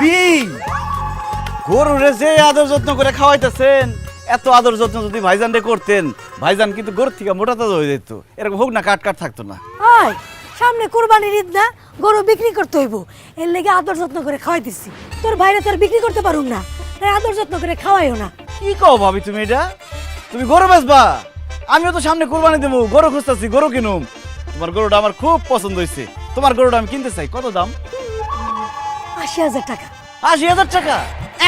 ভাবি গরুরে যে আদর যত্ন করে খাওয়াইতেছেন, এত আদর যত্ন যদি ভাইজান রে করতেন, ভাইজান কিন্তু গরুর থেকে মোটা তাজা হয়ে যেত, এরকম হোক না কাট কাট থাকতো না। আয় সামনে কুরবানির ঈদ না, গরু বিক্রি করতে হইব, এর লেগে আদর যত্ন করে খাওয়াই দিছি। তোর ভাইরে তোর বিক্রি করতে পারুম না, তাই আদর যত্ন করে খাওয়াইও না। কি কও ভাবি তুমি এটা? তুমি গরু বেচবা? আমিও তো সামনে কুরবানি দেবো, গরু খুঁজতেছি, গরু কিনুম। তোমার গরুটা আমার খুব পছন্দ হয়েছে, তোমার গরুটা আমি কিনতে চাই। কত দাম? ৮০,০০০ টাকা। ৮০,০০০ টাকা?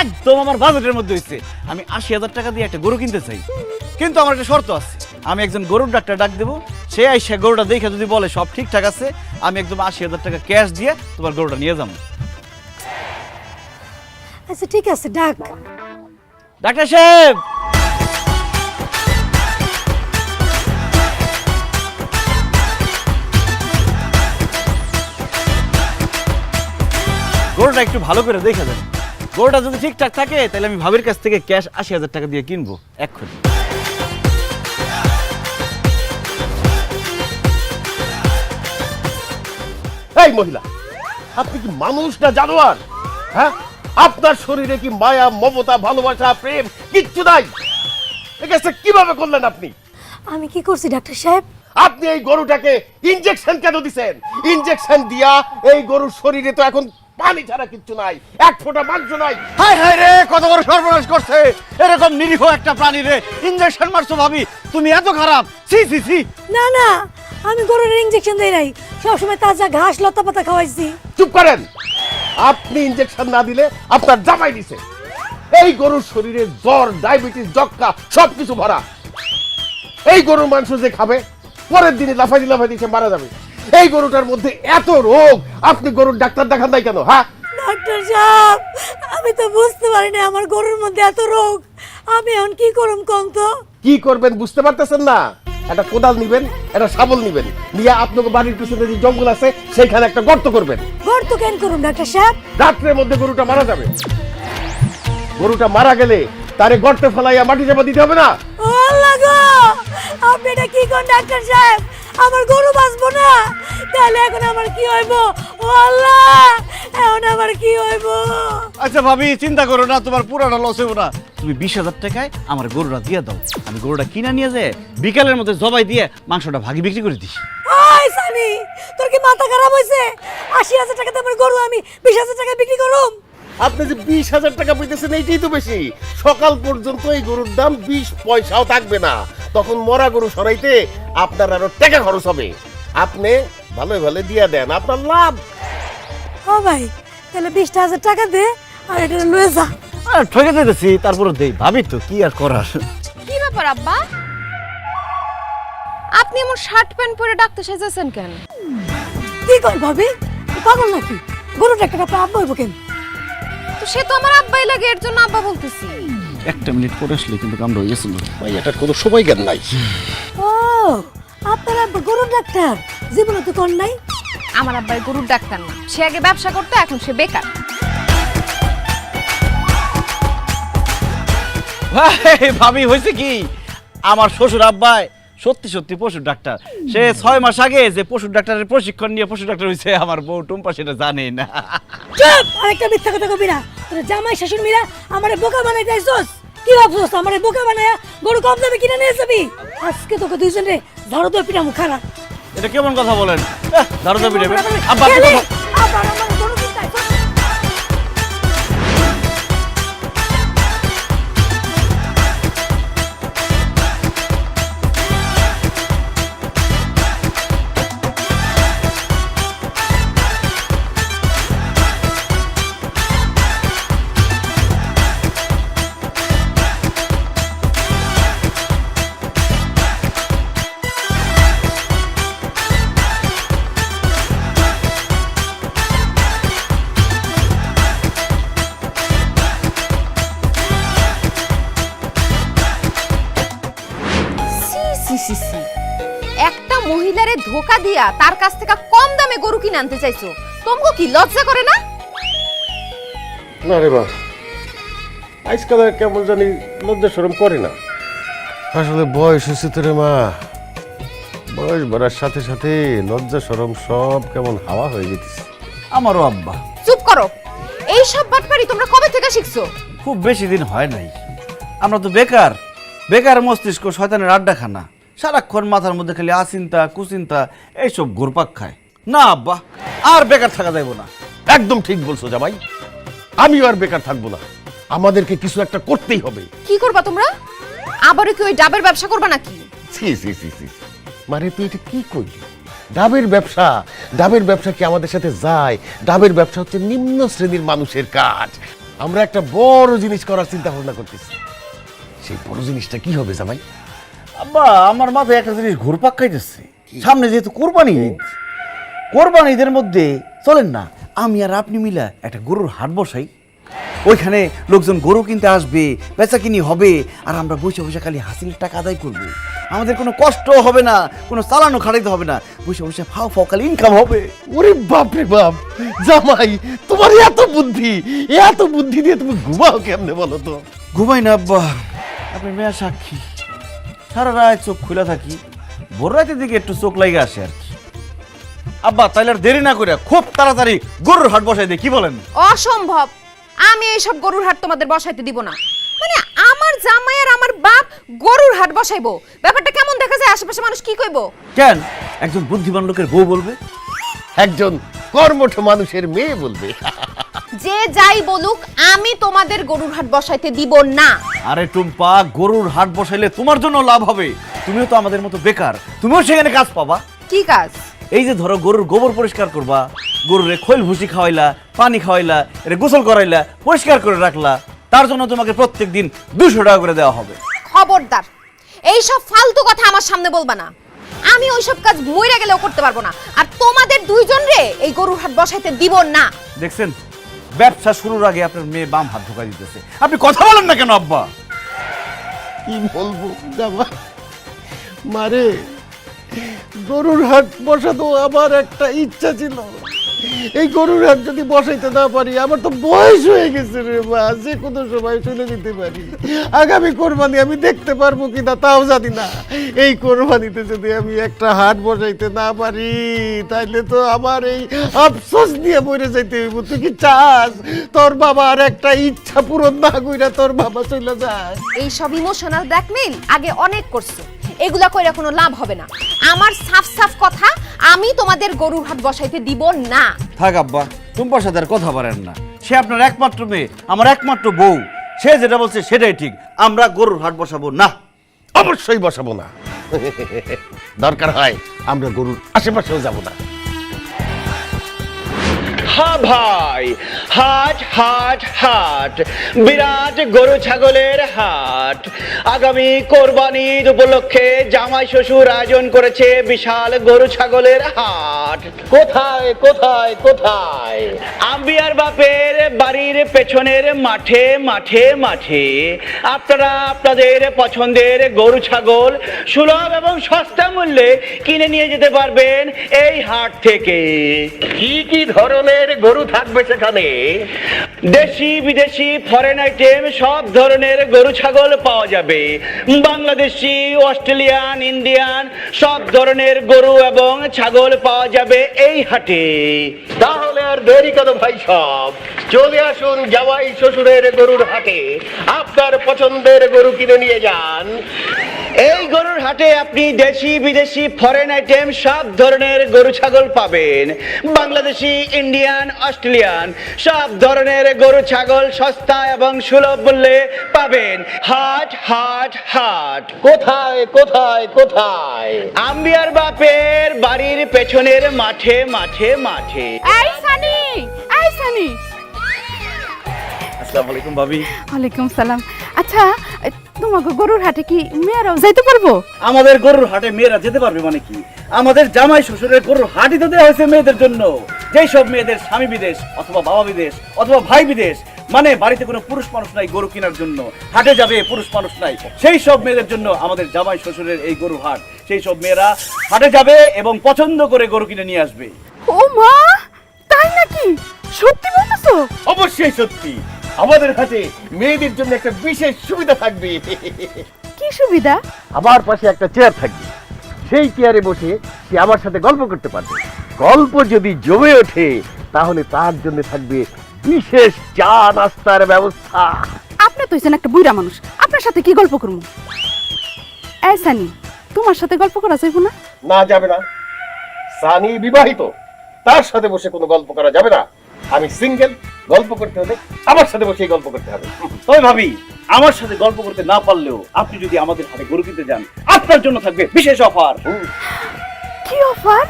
একদম আমার বাজেটের মধ্যে হয়েছে। আমি ৮০,০০০ টাকা দিয়ে একটা গরু কিনতে চাই, কিন্তু আমার একটা শর্ত আছে। আমি একজন গরুর ডাক্তার ডাক দেবো, সে আইসা গরুটা দেখে যদি বলে সব ঠিকঠাক আছে, আমি একদম ৮০,০০০ টাকা ক্যাশ দিয়ে তোমার গরুটা নিয়ে যাবো। আচ্ছা ঠিক আছে, ডাক। ডাক্তার সাহেব, গরুটা একটু ভালো করে দেখে দেন। গরুটা যদি ঠিকঠাক থাকে তাহলে আমি ভাবির কাছ থেকে ক্যাশ ৮০,০০০ টাকা দিয়ে কিনবো এক্ষুনি। এই মহিলা, আপনি কি মানুষ না জানোয়ার? হ্যাঁ, আপনার শরীরে কি মায়া, মমতা, ভালোবাসা, প্রেম কিচ্ছু নাই? এই কাজটা কিভাবে করলেন আপনি? আমি কি করছি ডাক্তার সাহেব? আপনি এই গরুটাকে ইনজেকশন কেন দিছেন? ইনজেকশন দিয়া এই গরুর শরীরে তো এখন পানি ছাড়া কিচ্ছু নাই, এক ফোঁটা মাংস নাই। হায় হায় রে, কত বড় সর্বনাশ করছে! এরকম নিরীহ একটা প্রাণীরে ইনজেকশন মারছো ভাবি, তুমি এত খারাপ! সি সি সি! না না, আমি গরুর ইনজেকশন দেই নাই, সবসময় তাজা ঘাস লতা পাতা খাওয়াইছি। চুপ করেন! আপনি ইনজেকশন না দিলে আপনার জামাই দিছে। এই গরুর শরীরে জ্বর, ডায়াবেটিস, যক্কা সবকিছু ভরা। এই গরুর মাংস যে খাবে পরের দিনে লাফাইতে লাফাইতে সে মারা যাবে। এই গরুটার মধ্যে এত রোগ, আপনি গরুর ডাক্তার দেখান নাই কেন? হ্যাঁ ডাক্তার সাহেব, আমি তো বুঝতে পারিনি আমার গরুর মধ্যে এত রোগ। আমি এখন কি করুম কোন তো? কি করবেন বুঝতে পারতেছেন না? একটা কোদাল নিবেন, একটা শাবল নিবেন, নিয়ে আপনাকে বাড়ির পিছনে যে জঙ্গল আছে সেখানে একটা গর্ত করবেন। গর্ত কেন করুম ডাক্তার সাহেব? রাত্রের মধ্যে গরুটা মারা যাবে। গরুটা মারা গেলে তারে গর্তে ফেলাইয়া মাটি চাপা দিতে হবে না? ও আল্লাহ গো, আপনি এটা কি কোন ডাক্তার সাহেব? আমার গরু বাঁচবো না, তাহলে এখন আমার কি হইব? ও আল্লাহ, এখন আমার কি হইব? আচ্ছা ভাবি, চিন্তা করো না, তোমার পুরাটা লস হইব না। তুমি ২০,০০০ টাকায় আমার গরুটা দিয়ে দাও, আমি গরুটা কিনা নিয়ে যায় বিকালের মধ্যে জবাই দিয়ে মাংসটা ভাগি বিক্রি করে দিস। ওই সানি, তোর কি মাথা খারাপ হইছে? ৮০,০০০ টাকাতে আমার গরু আমি ২০,০০০ টাকায় বিক্রি করুম? আপনি যে ২০,০০০ টাকা পেতেছেন এইটাই তো বেশি। সকাল পর্যন্ত এই গরুর দাম ২০ পয়সাও থাকবে না, তখন মরা গরু সরাইতে আপনার আরো টাকা খরচ হবে। আপনি ভালো ভালো দিয়া দেন, আপনার লাভ। ও ভাই, তাহলে ২০,০০০ টাকা দে আর এটা লয়ে যা। ঠকে দিতেছি, তারপরে দেই। ভাবি তো কি আর করার। কি ব্যাপার আব্বা, আপনি এমন শার্ট প্যান্ট পরে ডাক্তার সেজেছেন কেন? কি কর ভাবি, পাগল নাকি? গরু ডাক্তার আপনার আব্বা হইব কেন? তো সে তো আমার আব্বাই লাগে, এর জন্য আব্বা বলতেছি। একটা মিনিট পরে আসলে কিন্তু কামড় হয়ে গেছিল। ভাই এটার কোনো সময় জ্ঞান নাই। ও, আপনার আব্বা গরু ডাক্তার? জীবনে তো কোন নাই। আমার আব্বাই গরুর ডাক্তার না, সে আগে ব্যবসা করতো, এখন সে বেকার। ভাবি হয়েছে কি, আমার শ্বশুর আব্বাই সত্যি সত্যি পশুর ডাক্তার। সে ৬ মাস আগে যে পশুর ডাক্তারের প্রশিক্ষণ নিয়ে পশু ডাক্তার হয়েছে, আমার বউ টুম্পা সেটা জানে না। চুপ, আরেকটা মিথ্যা কথা কবি না। তোর জামাই শাশুড়ি মিরা আমারে বোকা বানাই যাইছস। কি ভাবছস আমারে বোকা বানায়া গরু কম দামে কিনে নিয়ে যাবি? আজকে তোকে দুইজনে ঝাড়ু দিয়ে পিটামু খারাপ। এটা কেমন কথা বলেন? ধরো তো পিটাবে আব্বা। খেলে, আবার আমার গরু কিনতে আইছস। সি সি সি, একটা মহিলারে ধোকা দিয়া তার কাছ থেকে কম দামে গরু কিনে আনতে চাইছো, তোমাকে কি লজ্জা করে না? না রে বা, আজকাল কেমন জানি লজ্জা শরম করে না। আসলে বয়স হয়েছে তো রে মা, বয়স বাড়ার সাথে সাথে লজ্জা শরম সব কেমন হাওয়া হয়ে যেতেছে। আমারও আব্বা। চুপ করো, এই সব বাটপারি তোমরা কবে থেকে শিখছো? খুব বেশি দিন হয় নাই। আমরা তো বেকার বেকার মস্তিষ্ক, শয়তানের আড্ডাখানা। সারাক্ষণ মাথার মধ্যে খালি আচিন্তা কুচিন্তা এইসব ঘুরপাক খায়। না আব্বা, আর বেকার থাকা যাইব না। একদম ঠিক বলছো জামাই, আমিও আর বেকার থাকবো না, আমাদেরকে কিছু একটা করতেই হবে। কি করবা তোমরা? আবারও কি ওই ডাবের ব্যবসা করবা নাকি? সি সি সি সি, মানে তুই এটা কি করলি? ডাবের ব্যবসা? ডাবের ব্যবসা কি আমাদের সাথে যায়? ডাবের ব্যবসা হচ্ছে নিম্ন শ্রেণীর মানুষের কাজ। আমরা একটা বড় জিনিস করার চিন্তা ভাবনা করতেছি। সেই বড় জিনিসটা কি হবে জামাই? আব্বা, আমার মাথায় একটা জিনিস ঘুরপাক খাইতেছে। সামনে যেহেতু কোরবানি ঈদ, কোরবানি ঈদের মধ্যে চলেন না আমি আর আপনি মিলা একটা গরুর হাট বসাই। ওইখানে লোকজন গরু কিনতে আসবে, বেচা কিনি হবে, আর আমরা বসে বসে খালি হাসিলের টাকা আদায় করবো। আমাদের কোনো কষ্ট হবে না, কোনো চালানো খাটাইতে হবে না, বসে বসে ফাও ফাও খালি ইনকাম হবে। ওরে বাপ রে বাপ, জামাই তোমার এত বুদ্ধি, এত বুদ্ধি দিয়ে তুমি ঘুমাও কেমনে বলো তো? ঘুমাই না আব্বা, আপনি মেয়া সাক্ষী। সারা রাত চোখ খুলে থাকি, ভোর রাতের দিকে একটু চোখ লাগে আসে আর কি। আব্বা, তাইলে আর দেরি না করে খুব তাড়াতাড়ি গরুর হাট বসাই দিই, কি বলেন? অসম্ভব, আমি এইসব গরুর হাট তোমাদের বসাইতে দিব না। মানে আমার জামাই আর আমার বাপ গরুর হাট বসাইবো, ব্যাপারটা কেমন দেখা যায়? আশেপাশে মানুষ কি কইবো? কেন একজন বুদ্ধিমান লোকের বউ বলবে, একজন কর্মঠ মানুষের মেয়ে বলবে। যে যাই বলুক, আমি তোমাদের গরুর হাট বসাইতে দিব না। আরে টুম্পা, গরুর হাট বসাইলে তোমার জন্য লাভ হবে। তুমিও তো আমাদের মতো বেকার, তুমিও সেখানে কাজ পাবা। কি কাজ? এই যে ধরো গরুর গোবর পরিষ্কার করবা, গরুরে খৈল ভুসি খাওয়াইলা, পানি খাওয়াইলা, এটা গোসল করাইলা, পরিষ্কার করে রাখলা, তার জন্য তোমাকে প্রত্যেক দিন 200 টাকা করে দেওয়া হবে। খবরদার, এইসব ফালতু কথা আমার সামনে বলবা না। আমি ওইসব কাজ মইরা গেলেও করতে পারবো না, আর তোমাদের দুইজন রে এই গরুর হাট বসাইতে দিব না। দেখছেন, ব্যবসা শুরুর আগে আপনার মেয়ে বাম হাত ঢোকা দিতেছে। আপনি কথা বলেন না কেন আব্বা? কি বলবো জামাই, মারে গরুর হাট বসাতো আমার একটা ইচ্ছা ছিল। এই গরুর হাট যদি বসাইতে না পারি, আমার তো বয়স হয়ে গেছে রে মা, যে কোনো সময় চলে যেতে পারি। আগামী কোরবানি আমি দেখতে পারবো কিনা তাও জানি না। এই কোরবানিতে যদি আমি একটা হাট বসাইতে না পারি, তাইলে তো আমার এই আফসোস নিয়ে মরে যাইতে হইব। তুই কি চাস তোর বাবা আর একটা ইচ্ছা পূরণ না কইরা তোর বাবা চলে যায়? এইসব ইমোশনাল ব্ল্যাকমেইল আগে অনেক করছো, এগুলা কইরা কোনো লাভ হবে না। আমার সাফ সাফ কথা, আমি তোমাদের গরুর হাট বসাইতে দিব না। থাক আব্বা, টুম্পার সাথে আর কথা বলেন না। সে আপনার একমাত্র মেয়ে, আমার একমাত্র বউ। সে যেটা বলছে সেটাই ঠিক। আমরা গরুর হাট বসাবো না। অবশ্যই বসাবো না। দরকার হয় আমরা গরুর আশেপাশেও যাব না। হ্যাঁ ভাই, হাট হাট হাট, বিরাট গরু ছাগলের হাট। আগামী কোরবানি ঈদ উপলক্ষে জামাই শ্বশুর আয়োজন করেছে বিশাল গরু ছাগলের হাট। কোথায় কোথায় কোথায়? আম্বিয়ার বাপের বাড়ির পেছনের মাঠে মাঠে মাঠে। আপনারা আপনাদের পছন্দের গরু ছাগল সুলভ এবং সস্তা মূল্যে কিনে নিয়ে যেতে পারবেন এই হাট থেকে। কি কি ধরনের গরু থাকবে সেখানে? দেশি বিদেশি ফরেন আইটেম সব ধরনের গরু ছাগল পাওয়া যাবে। বাংলাদেশি, অস্ট্রেলিয়ান, ইন্ডিয়ান সব ধরনের গরু এবং ছাগল পাওয়া যাবে এই হাটে। তাহলে আর দেরি কেন ভাই, সব চলে আসুন জামাই শ্বশুরের গরুর হাটে। আপনার পছন্দের গরু কিনে নিয়ে যান। এই গরুর হাটে আপনি দেশি বিদেশি ফরেন আইটেম সব ধরনের গরু ছাগল পাবেন। বাংলাদেশি, ইন্ডিয়ান, অস্ট্রেলিয়ান সব ধরনের গরু ছাগল সস্তা এবং সুলভ মূল্যে পাবেন। হাট হাট হাট। কোথায় কোথায় কোথায়? আম্বিয়ার বাপের বাড়ির পেছনের মাঠে মাঠে মাঠে। এই সানি, এই সানি। আসসালামু আলাইকুম ভাবি। ওয়ালাইকুম সালাম। আচ্ছা, তোমাকে গরুর হাটে কি মেয়েরাও যাইতে পারবো? আমাদের গরুর হাটে মেয়েরা যেতে পারবে মানে কি? আমাদের জামাই শ্বশুরের গরুর হাটই তো দেওয়া হয়েছে মেয়েদের জন্য। যেই সব মেয়েদের স্বামী বিদেশ অথবা বাবা বিদেশ অথবা ভাই বিদেশ, মানে বাড়িতে কোনো পুরুষ মানুষ নাই গরু কেনার জন্য, হাটে যাবে পুরুষ মানুষ নাই, সেই সব মেয়েদের জন্য আমাদের জামাই শ্বশুরের এই গরুর হাট। সেই সব মেয়েরা হাটে যাবে এবং পছন্দ করে গরু কিনে নিয়ে আসবে। ও মা, তাই নাকি? সত্যি বলতেছো? অবশ্যই সত্যি। আমাদের হাতে মেয়েদের জন্য একটা বিশেষ সুবিধা থাকবে। কি সুবিধা? আমার পাশে একটা চেয়ার থাকবে, সেই চেয়ারে বসে সে আমার সাথে গল্প করতে পারবে। গল্প যদি জমে ওঠে তাহলে তার জন্য থাকবে বিশেষ চা নাস্তার ব্যবস্থা। আপনি তো হইছেন একটা বুইড়া মানুষ, আপনার সাথে কি গল্প করবো? এই সানি, তোমার সাথে গল্প করা যাইব না? না, যাবে না। সানি বিবাহিত, তার সাথে বসে কোনো গল্প করা যাবে না। আমি সিঙ্গেল, গল্প করতে হলে আমার সাথে বসে গল্প করতে হবে। তবে ভাবি, আমার সাথে গল্প করতে না পারলেও আপনি যদি আমাদের হাতে গরু কিনতে যান, আপনার জন্য থাকবে বিশেষ অফার। কি অফার?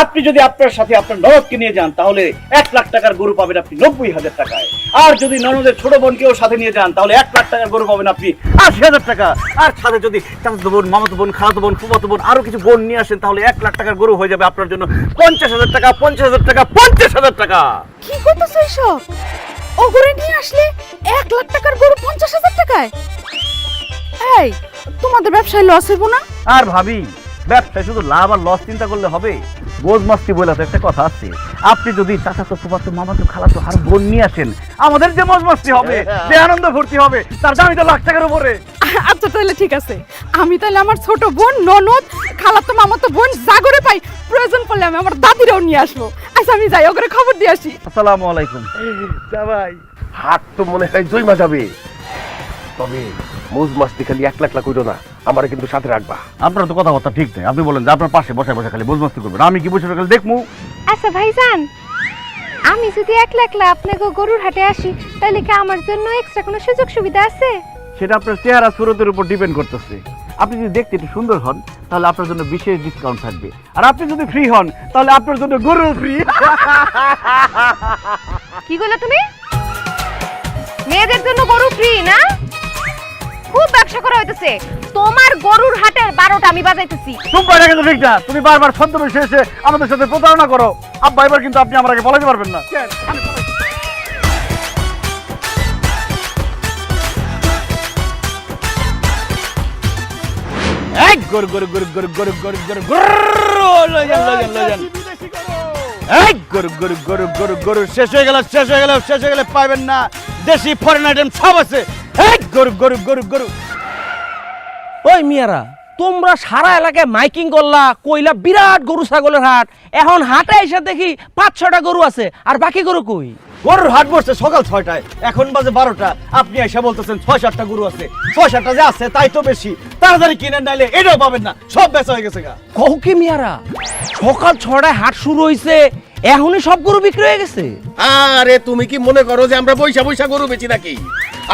আপনি যদি আপনার সাথে আপনার ননদকে নিয়ে যান, তাহলে 1 লাখ টাকার গরু পাবেন আপনি 90,000 টাকায়। আর যদি ননদের ছোট বোনকেও সাথে নিয়ে যান, তাহলে 1 লাখ টাকার গরু পাবেন আপনি 80,000 টাকা। আর সাথে যদি চাচাতো বোন, মামাতো বোন, খালাতো বোন, ফুফাতো বোন আরো কিছু বোন নিয়ে আসেন, তাহলে 1 লাখ টাকার গরু হয়ে যাবে আপনার জন্য 50,000 টাকা, 50,000 টাকা, 50,000 টাকা। কি করতেছো এইসব? ও গরু নিয়ে আসলে 1 লাখ টাকার গরু 50,000 টাকায়? এই, তোমাদের ব্যবসায় লস হইব না? আর ভাবি, ব্যবসায় শুধু লাভ আর লস চিন্তা করলে হবে? বোঝ মাস্তি বলে তো একটা কথা আছে। আপনি যদি চাচাতো, ফুফাতো, মামাতো, খালাতো আর বোন নিয়ে আসেন, আমাদের যে মজ মাস্তি হবে, যে আনন্দ ফুর্তি হবে, তার দামই তো লাখ টাকার উপরে। আচ্ছা তাহলে ঠিক আছে, আমি তাহলে আমার ছোট বোন, ননদ, খালাতো, মামাতো বোন জাগরে পাই, প্রয়োজন পড়লে আমি আমার দাদিরাও নিয়ে আসবো। আচ্ছা আমি যাই, ওকে খবর দিয়ে আসি। আসসালামু আলাইকুম। ভাই, হাট তো মনে হয় জয়মা যাবে। তবে মোজ মাস্তি খালি 1 লাখ কইরো না, আমার কিন্তু সাথে রাখবা। আপনার তো কথাবার্তা ঠিক নেই। আপনি বলেন যে আপনার পাশে বসে বসে খালি বোঝ মাস্তি করবেন, আমি কি বসে খালি দেখবো? আচ্ছা ভাইজান, আমি যদি একলা একলা আপনাকে গরুর হাটে আসি, তাহলে কি আমার জন্য এক্সট্রা কোনো সুযোগ সুবিধা আছে? সেটা আপনার চেহারা সুরতের উপর ডিপেন্ড করতেছে। আপনি যদি দেখতে একটু সুন্দর হন, তাহলে আপনার জন্য বিশেষ ডিসকাউন্ট থাকবে। আর আপনি যদি ফ্রি হন, তাহলে আপনার জন্য গরু ফ্রি। কি বলে তুমি? মেয়েদের জন্য গরু ফ্রি না? খুব ব্যবসা করা হইতেছে। তোমার গরুর হাটের 12টা আমি বাজাইতেছি। তুমি এটা কিন্তু ঠিক না। তুমি বারবার ছদ্মবেশে এসে আমাদের সাথে প্রতারণা করো। আব্বা, এবার কিন্তু আপনি আমার আগে বলাতে পারবেন না। এক গরু গরু গরু গরু গরু গরু গরু গরু লই যান লই যান লই যান। এক গরু গরু গরু গরু গরু শেষ হয়ে গেল, শেষ হয়ে গেল, শেষ হয়ে গেলে পাইবেন না। দেশি ফরেন আইটেম সব আছে। এক গরু গরু গরু গরু। ওই মিয়ারা, তোমরা সারা এলাকায় মাইকিং করলা, কইলা বিরাট গরু ছাগলের হাট। এখন হাটে এসে দেখি 5-6টা গরু আছে, আর বাকি গরু কই? গরুর হাট বসছে সকাল 6টায়, এখন বাজে 12টা। আপনি এসে বলতেছেন 6-7টা গরু আছে। 6-7টা যে আছে তাই তো বেশি। তাড়াতাড়ি কিনেন, নাইলে এটাও পাবেন না, সব বেচা হয়ে গেছে গা। কও কি মিয়ারা, সকাল 6টায় হাট শুরু হইছে, এখনই সব গরু বিক্রি হয়ে গেছে? আরে তুমি কি মনে করো যে আমরা পয়সা পয়সা গরু বেচি নাকি?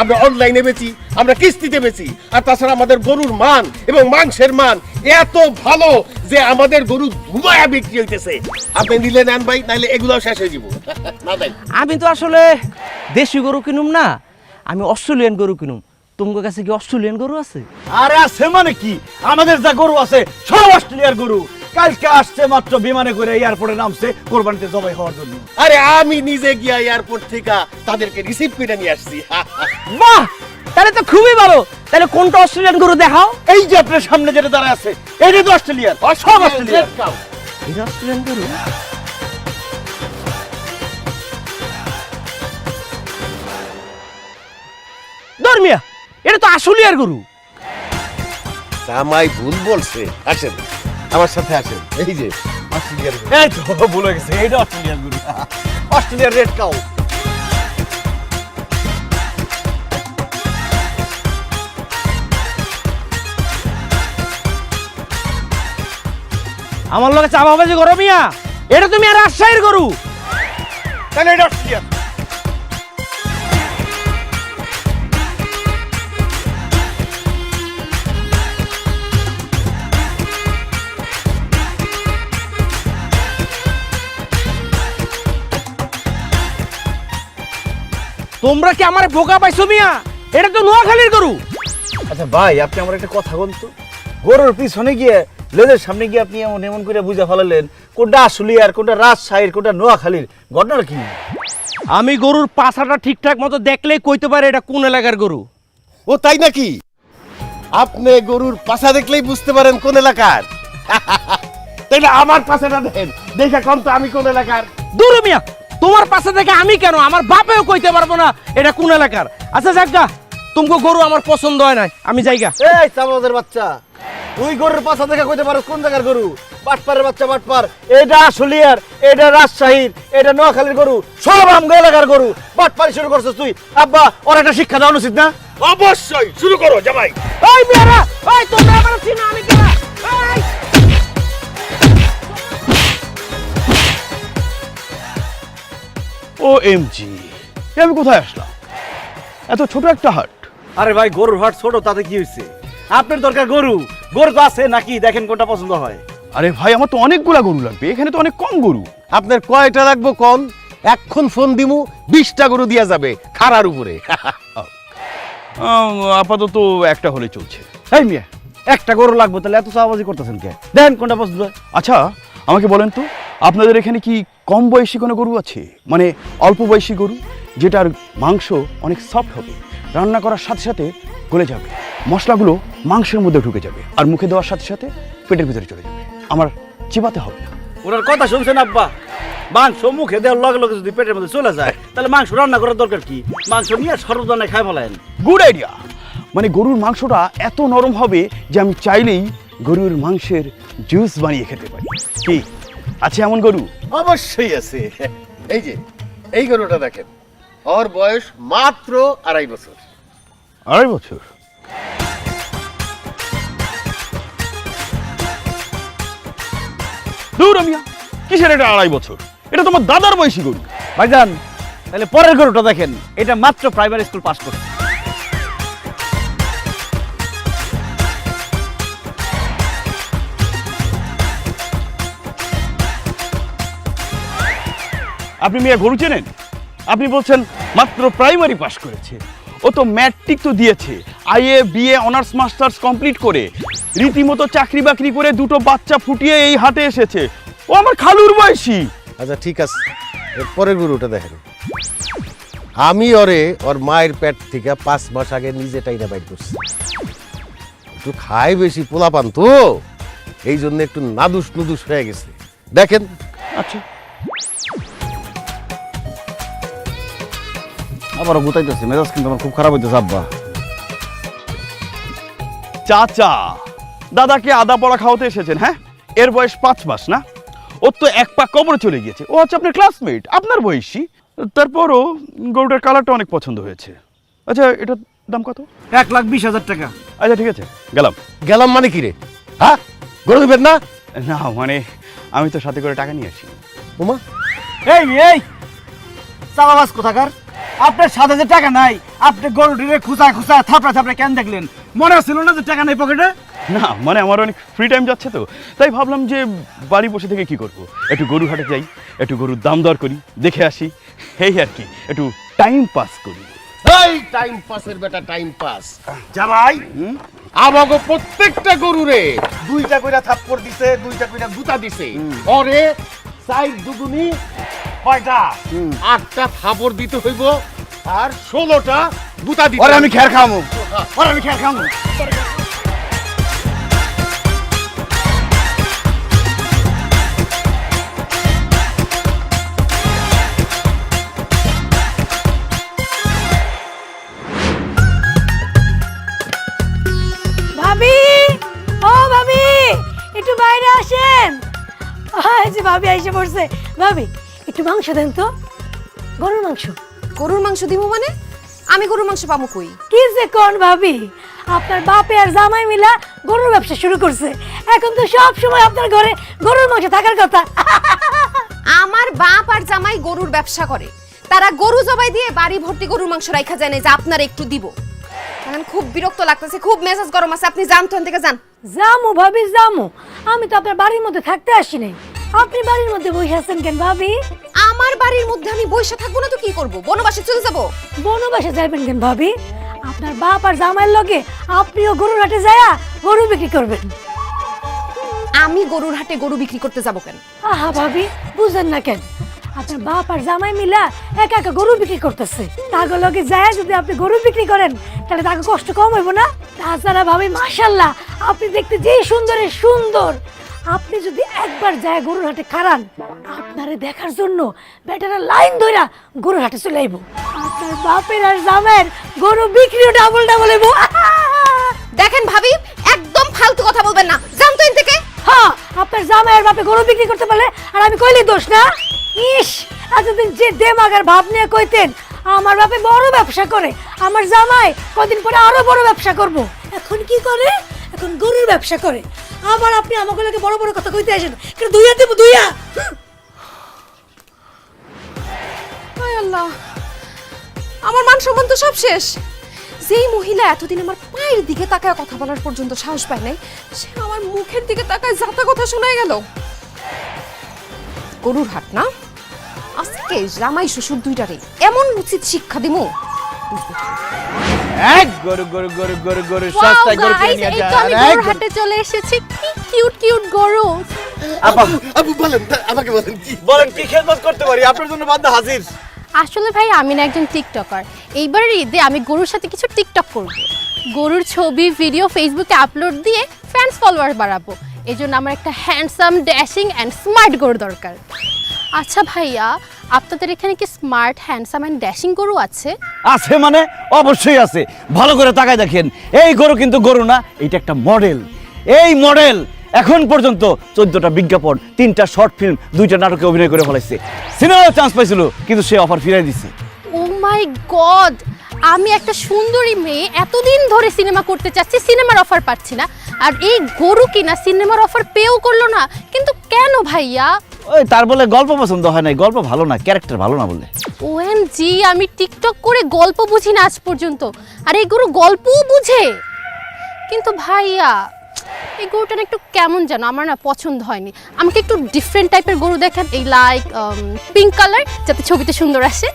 আমরা অনলাইনে বেচি, আমরা কিস্তিতে বেচি। আর তাছাড়া আমাদের গরুর মান এবং মাংসের মান এত ভালো যে আমাদের গরু ধুমায়া বিক্রি হইতেছে। আপনি নিলে নেন ভাই, নাইলে এগুলোও শেষ হয়ে যাব। না ভাই, আমি তো আসলে দেশি গরু কিনুম না, আমি অস্ট্রেলিয়ান গরু কিনুম। তোমার কাছে কি অস্ট্রেলিয়ান গরু আছে? আরে আছে মানে কি, আমাদের যা গরু আছে সব অস্ট্রেলিয়ার গরু। কালকে আসছে মাত্র বিমানে করে এয়ারপোর্টে নামছে কোরবানিতে জবাই হওয়ার জন্য। আরে আমি নিজে গিয়া এয়ারপোর্ট থেকে তাদেরকে রিসিভ করে নিয়ে আসছি। বাহ, তাহলে তো খুবই ভালো। তাহলে কোনটা অস্ট্রেলিয়ান গরু দেখাও। এই যে আপনার সামনে যেটা দাঁড়ায় আছে, এটাই তো অস্ট্রেলিয়ার, সব অস্ট্রেলিয়ার। এটা অস্ট্রেলিয়ান গরু? ধর্মিয়া, এটা তো আসলিয়ার গরু। জামাই ভুল বলছে। আসেন আমার সাথে, আসেন। এই যে অস্ট্রেলিয়ার গরু। এই তো ভুলে গেছে, এইটা অস্ট্রেলিয়ার গরু, অস্ট্রেলিয়ার রেড কাউ। আমার লগে চাপাবাজি করো মিয়া, এটা তুমি আর রাজশাহীর গরু। তাহলে এটা অস্ট্রেলিয়ার। তোমরা কি আমার বোকা পাইছো মিয়া? এটা তো নোয়াখালীর গরু। আচ্ছা ভাই, আপনি আমার একটা কথা বলতো, গরুর পিছনে গিয়ে লেজের সামনে গিয়ে আপনি এমন এমন করে বুঝে ফেলালেন কোনটা আসলিয়ার, কোনটা রাজশাহীর, কোনটা নোয়াখালীর। ঘটনাটা কি? আমি গরুর পাছাটা ঠিকঠাক মতো দেখলেই কইতে পারে এটা কোন এলাকার গরু। ও তাই নাকি? আপনি গরুর পাছা দেখলেই বুঝতে পারেন কোন এলাকার? তাইলে আমার পাছাটা দেখেন, দেখে কোন তো আমি কোন এলাকার। দূর মিয়া, তোমার পাশে থেকে আমি কেন, আমার বাপেও কইতে পারবো না এটা কোন এলাকার। আচ্ছা যাক গা, তোমাকে গরু আমার পছন্দ হয় না, আমি যাইগা। এই চাবাদের বাচ্চা, তুই গরুর পাছা দেখে কইতে পারো কোন জায়গার গরু? বাটপারের বাচ্চা বাটপার। এটা আশুলিয়ার, এটা রাজশাহীর, এটা নোয়াখালীর গরু, সব আমগো এলাকার গরু। বাটপারি শুরু করছিস তুই। আব্বা ওর একটা শিক্ষা দেওয়া উচিত না? অবশ্যই শুরু করো জামাই। ওই মিয়ারা, ওই তোমরা আমার চিনো আমি কেনা। এই OMG, আমি কোথায় আসলাম? এত ছোট একটা হাট। আরে ভাই গরুর হাট ছোট, তাতে কি হয়েছে? আপনার দরকার গরু, গরু তো আছে নাকি? দেখেন কোনটা পছন্দ হয়। আরে ভাই, আমার তো অনেকগুলা গরু লাগবে, এখানে তো অনেক কম গরু। আপনার কয়টা লাগবে কোন? এখন ফোন দিমু 20টা গরু দিয়া যাবে খাড়ার উপরে। আপাতত একটা হলে চলছে। এই মিয়া, একটা গরু লাগবে, তাহলে এত চাওয়াবাজি করতেছেন কে? দেন কোনটা পছন্দ হয়। আচ্ছা আমাকে বলেন তো, আপনাদের এখানে কি কম বয়সী কোনো গরু আছে? মানে অল্প বয়সী গরু, যেটার মাংস অনেক সফট হবে, রান্না করার সাথে সাথে গলে যাবে, মশলাগুলো মাংসের মধ্যে ঢুকে যাবে, আর মুখে দেওয়ার সাথে সাথে পেটের ভিতরে চলে যাবে, আমার চিবাতে হবে না। ওনার কথা শুনছেন আব্বা? মাংস মুখে দেওয়ার লগে লগে যদি পেটের মধ্যে চলে যায়, তাহলে মাংস রান্না করার দরকার কি? মাংস নিয়ে সর্বদানে খাই ফেলেন। Good idea. মানে গরুর মাংসটা এত নরম হবে যে আমি চাইলেই গরুর মাংসের জুস বানিয়ে খেতে পারি। কি আছে এমন গরু? অবশ্যই আছে। এই যে এই গরুটা দেখেন, ওর বয়স মাত্র 2.5 বছর। 2.5 বছর? দূর মিয়া, কিসের এটা 2.5 বছর? এটা তোমার দাদার বয়সী গরু। ভাইজান তাহলে পরের গরুটা দেখেন, এটা মাত্র প্রাইমারি স্কুল পাস করছে। আপনি মিয়া গরু চেনেন? আপনি বলছেন মাত্র প্রাইমারি পাস করেছে। ও তো ম্যাট্রিক তো দিয়েছে, IA BA honours masters complete করে রীতিমতো চাকরি বাকরি করে 2টো বাচ্চা ফুটিয়ে এই হাটে এসেছে। ও আমার খালুর বয়সী। আচ্ছা ঠিক আছে, এরপরের গরুটা দেখেন। আমি ওর মায়ের পেট থেকে 5 মাস আগে নিজে টাইনা বাইর করছি। একটু খাই বেশি পোলাপান তো, এই জন্য একটু নাদুস নুদুস হয়ে গেছে। দেখেন। আচ্ছা আবারও গুতাইতেছে, মেজাজ কিন্তু আমার খুব খারাপ হইতেছে আব্বা। চাচা দাদাকে আদা পড়া খাওয়াতে এসেছেন? হ্যাঁ, এর বয়স 5 মাস না? ওর তো এক পা কবরে চলে গিয়েছে। ও হচ্ছে আপনার ক্লাসমেট, আপনার বয়সী। তারপরও গরুটার কালারটা অনেক পছন্দ হয়েছে। আচ্ছা এটার দাম কত? 1,20,000 টাকা। আচ্ছা ঠিক আছে, গেলাম। গেলাম মানে কি রে? হ্যাঁ, গরু দিবেন না? না মানে আমি তো সাথে করে টাকা নিয়ে আসি। ওমা, এই চালাবাজ কোথাকার! আপনার সাথে যে টাকা নাই, আপনি গরুটিরে খুঁচা খুঁচা থাপড়া থাপড়া কেন দেখলেন? মনে ছিল না যে টাকা নেই পকেটে? না মানে আমার অনেক ফ্রি টাইম যাচ্ছে তো, তাই ভাবলাম যে বাড়ি বসে থেকে কি করব, একটু গরু হাটে যাই, একটু গরুর দাম দর করি, দেখে আসি, এই আর কি, একটু টাইম পাস করি। এই টাইম পাসের বেটা টাইম পাস। জামাই আমাগো প্রত্যেকটা গরুরে 2টা কইরা থাপ্পড় দিছে, 2টা কইরা গুতা দিছে। ওরে 4 দুগুনি কয়টা? 8টা থাপ্পড় দিতে হইব, আর 16টা গুতা দিতে। ওরে আমি খের খামু, ওরে আমি খের খামু। ভাবি, ও ভাবি, একটু বাইরে আসেন। এই যে ভাবি এসে পড়ছে। ভাবি একটু মাংস দেন তো, গরুর মাংস। গরুর মাংস দিব মানে? আমি গরুর মাংস পাবো কই? কি যে কোন ভাবি, আপনার বাপে আর জামাই মিলা গরুর ব্যবসা শুরু করছে। এখন তো সব সময় আপনার ঘরে গরুর মাংস থাকার কথা। আমার বাপ আর জামাই গরুর ব্যবসা করে, তারা গরু জবাই দিয়ে বাড়ি ভর্তি গরুর মাংস রাখা যায় না যে আপনার একটু দিব। এখন খুব বিরক্ত লাগতেছে, খুব মেজাজ গরম আছে। আপনি যান তো, এখান থেকে যান। জামু ভাবি জামু, আমি তো আপনার বাড়ির মধ্যে থাকতে আসি নাই। আপনি বাড়ির মধ্যে বসে আছেন কেন ভাবি? আমার বাড়ির মধ্যে আমি বসে থাকবো না তো কি করব? বনবাসে চলে যাব। বনবাসে যাবেন কেন ভাবি? আপনার বাপ আর জামাইয়ের লগে আপনিও গরুর হাটে যায়া গরু বিক্রি করবেন। আমি গরুর হাটে গরু বিক্রি করতে যাব কেন? আহা ভাবি, বুঝেন না কেন? আপনার বাপ আর জামাই মিলা একা একা গরু বিক্রি করতেছে। তাগো লগে যায় যদি আপনি গরু বিক্রি করেন, তাহলে তাকে কষ্ট কম হইব না? তাছাড়া ভাবি মাশাআল্লাহ, আপনি দেখতে যেই সুন্দরের সুন্দর। আপনি যদি একবার যায় গরুর হাটে খারান, আপনারে দেখার জন্য বেটারা লাইন ধইরা গরুর হাটে চলে আইব। আপনার বাপের আর জামাইয়ের গরু বিক্রিও ডাবল ডাবল হইব। দেখেন ভাবি, একদম ফালতু কথা বলবেন না, জান তো এন থেকে। হ্যাঁ, আপনার জামাইয়ের বাপে গরু বিক্রি করতে পারলে আর আমি কইলি দোষ না? ইস, এতদিন যে দেমাগার ভাব নিয়ে কইতেন আমার বাপে বড় ব্যবসা করে, আমার জামাই কদিন পরে আরো বড় ব্যবসা করব। এখন কি করে? এখন গরুর ব্যবসা করে। আবার আপনি আমাকে লাগে বড় বড় কথা কইতে আসেন, কিন্তু দুইয়া দেব দুইয়া। হায় আল্লাহ, আমার মান সম্মান তো সব শেষ। যেই মহিলা এতদিন আমার পায়ের দিকে তাকায় কথা বলার পর্যন্ত সাহস পায় নাই, সে আমার মুখের দিকে তাকায় যাতা কথা শোনায় গেল। গরুর হাট না, আজকে জামাই শ্বশুর দুইটারে এমন উচিত শিক্ষা দিমু। এক গরু গরু গরু গরু গরু সস্তায় গরু কিনে নিয়ে এই যা। তো আমি গরুর হাটে চলে এসেছি। কি কিউট কিউট গরু। আপু বলেন, আমাকে বলেন কি বলেন কি খেদমত করতে পারি? আপনার জন্য বান্দা হাজির। আসলে ভাই আমি না একজন টিকটকার। এইবারের ঈদে আমি গরুর সাথে কিছু টিকটক করব। গরুর ছবি ভিডিও ফেসবুকে আপলোড দিয়ে ফ্যান্স ফলোয়ার বাড়াবো। এই জন্য আমার একটা হ্যান্ডসাম ড্যাশিং অ্যান্ড স্মার্ট গরু দরকার। আচ্ছা ভাইয়া, আপনাদের এখানে কি স্মার্ট হ্যান্ডসাম অ্যান্ড ড্যাশিং গরু আছে? আছে মানে অবশ্যই আছে। ভালো করে তাকায় দেখেন, এই গরু কিন্তু গরু না, এটা একটা মডেল। এই মডেল এখন পর্যন্ত 14টা বিজ্ঞাপন, 3টা শর্ট ফিল্ম, 2টা নাটকে অভিনয় করে ফেলাইছে। সিনেমার চান্স পাইছিল কিন্তু সে অফার ফিরাই দিছে। ও মাই গড, আমি একটা সুন্দরী মেয়ে এতদিন ধরে সিনেমা করতে চাচ্ছি, সিনেমার অফার পাচ্ছি না, আর এই গরু কিনা সিনেমার অফার পেও করলো না। কিন্তু কেন ভাইয়া? ওই তার বলে গল্প পছন্দ হয় নাই, গল্প ভালো না, ক্যারেক্টার ভালো না বলে। ওএমজি, আমি টিকটক করে গল্প বুঝি না আজ পর্যন্ত, আর এই গরু গল্পও বুঝে। কিন্তু ভাইয়া এই গরুটা না একটু কেমন যেন, আমার না পছন্দ হয়নি। আমাকে একটু ডিফারেন্ট টাইপের গরু দেখেন, এই লাইক পিঙ্ক কালার, যাতে ছবিতে সুন্দর আসে।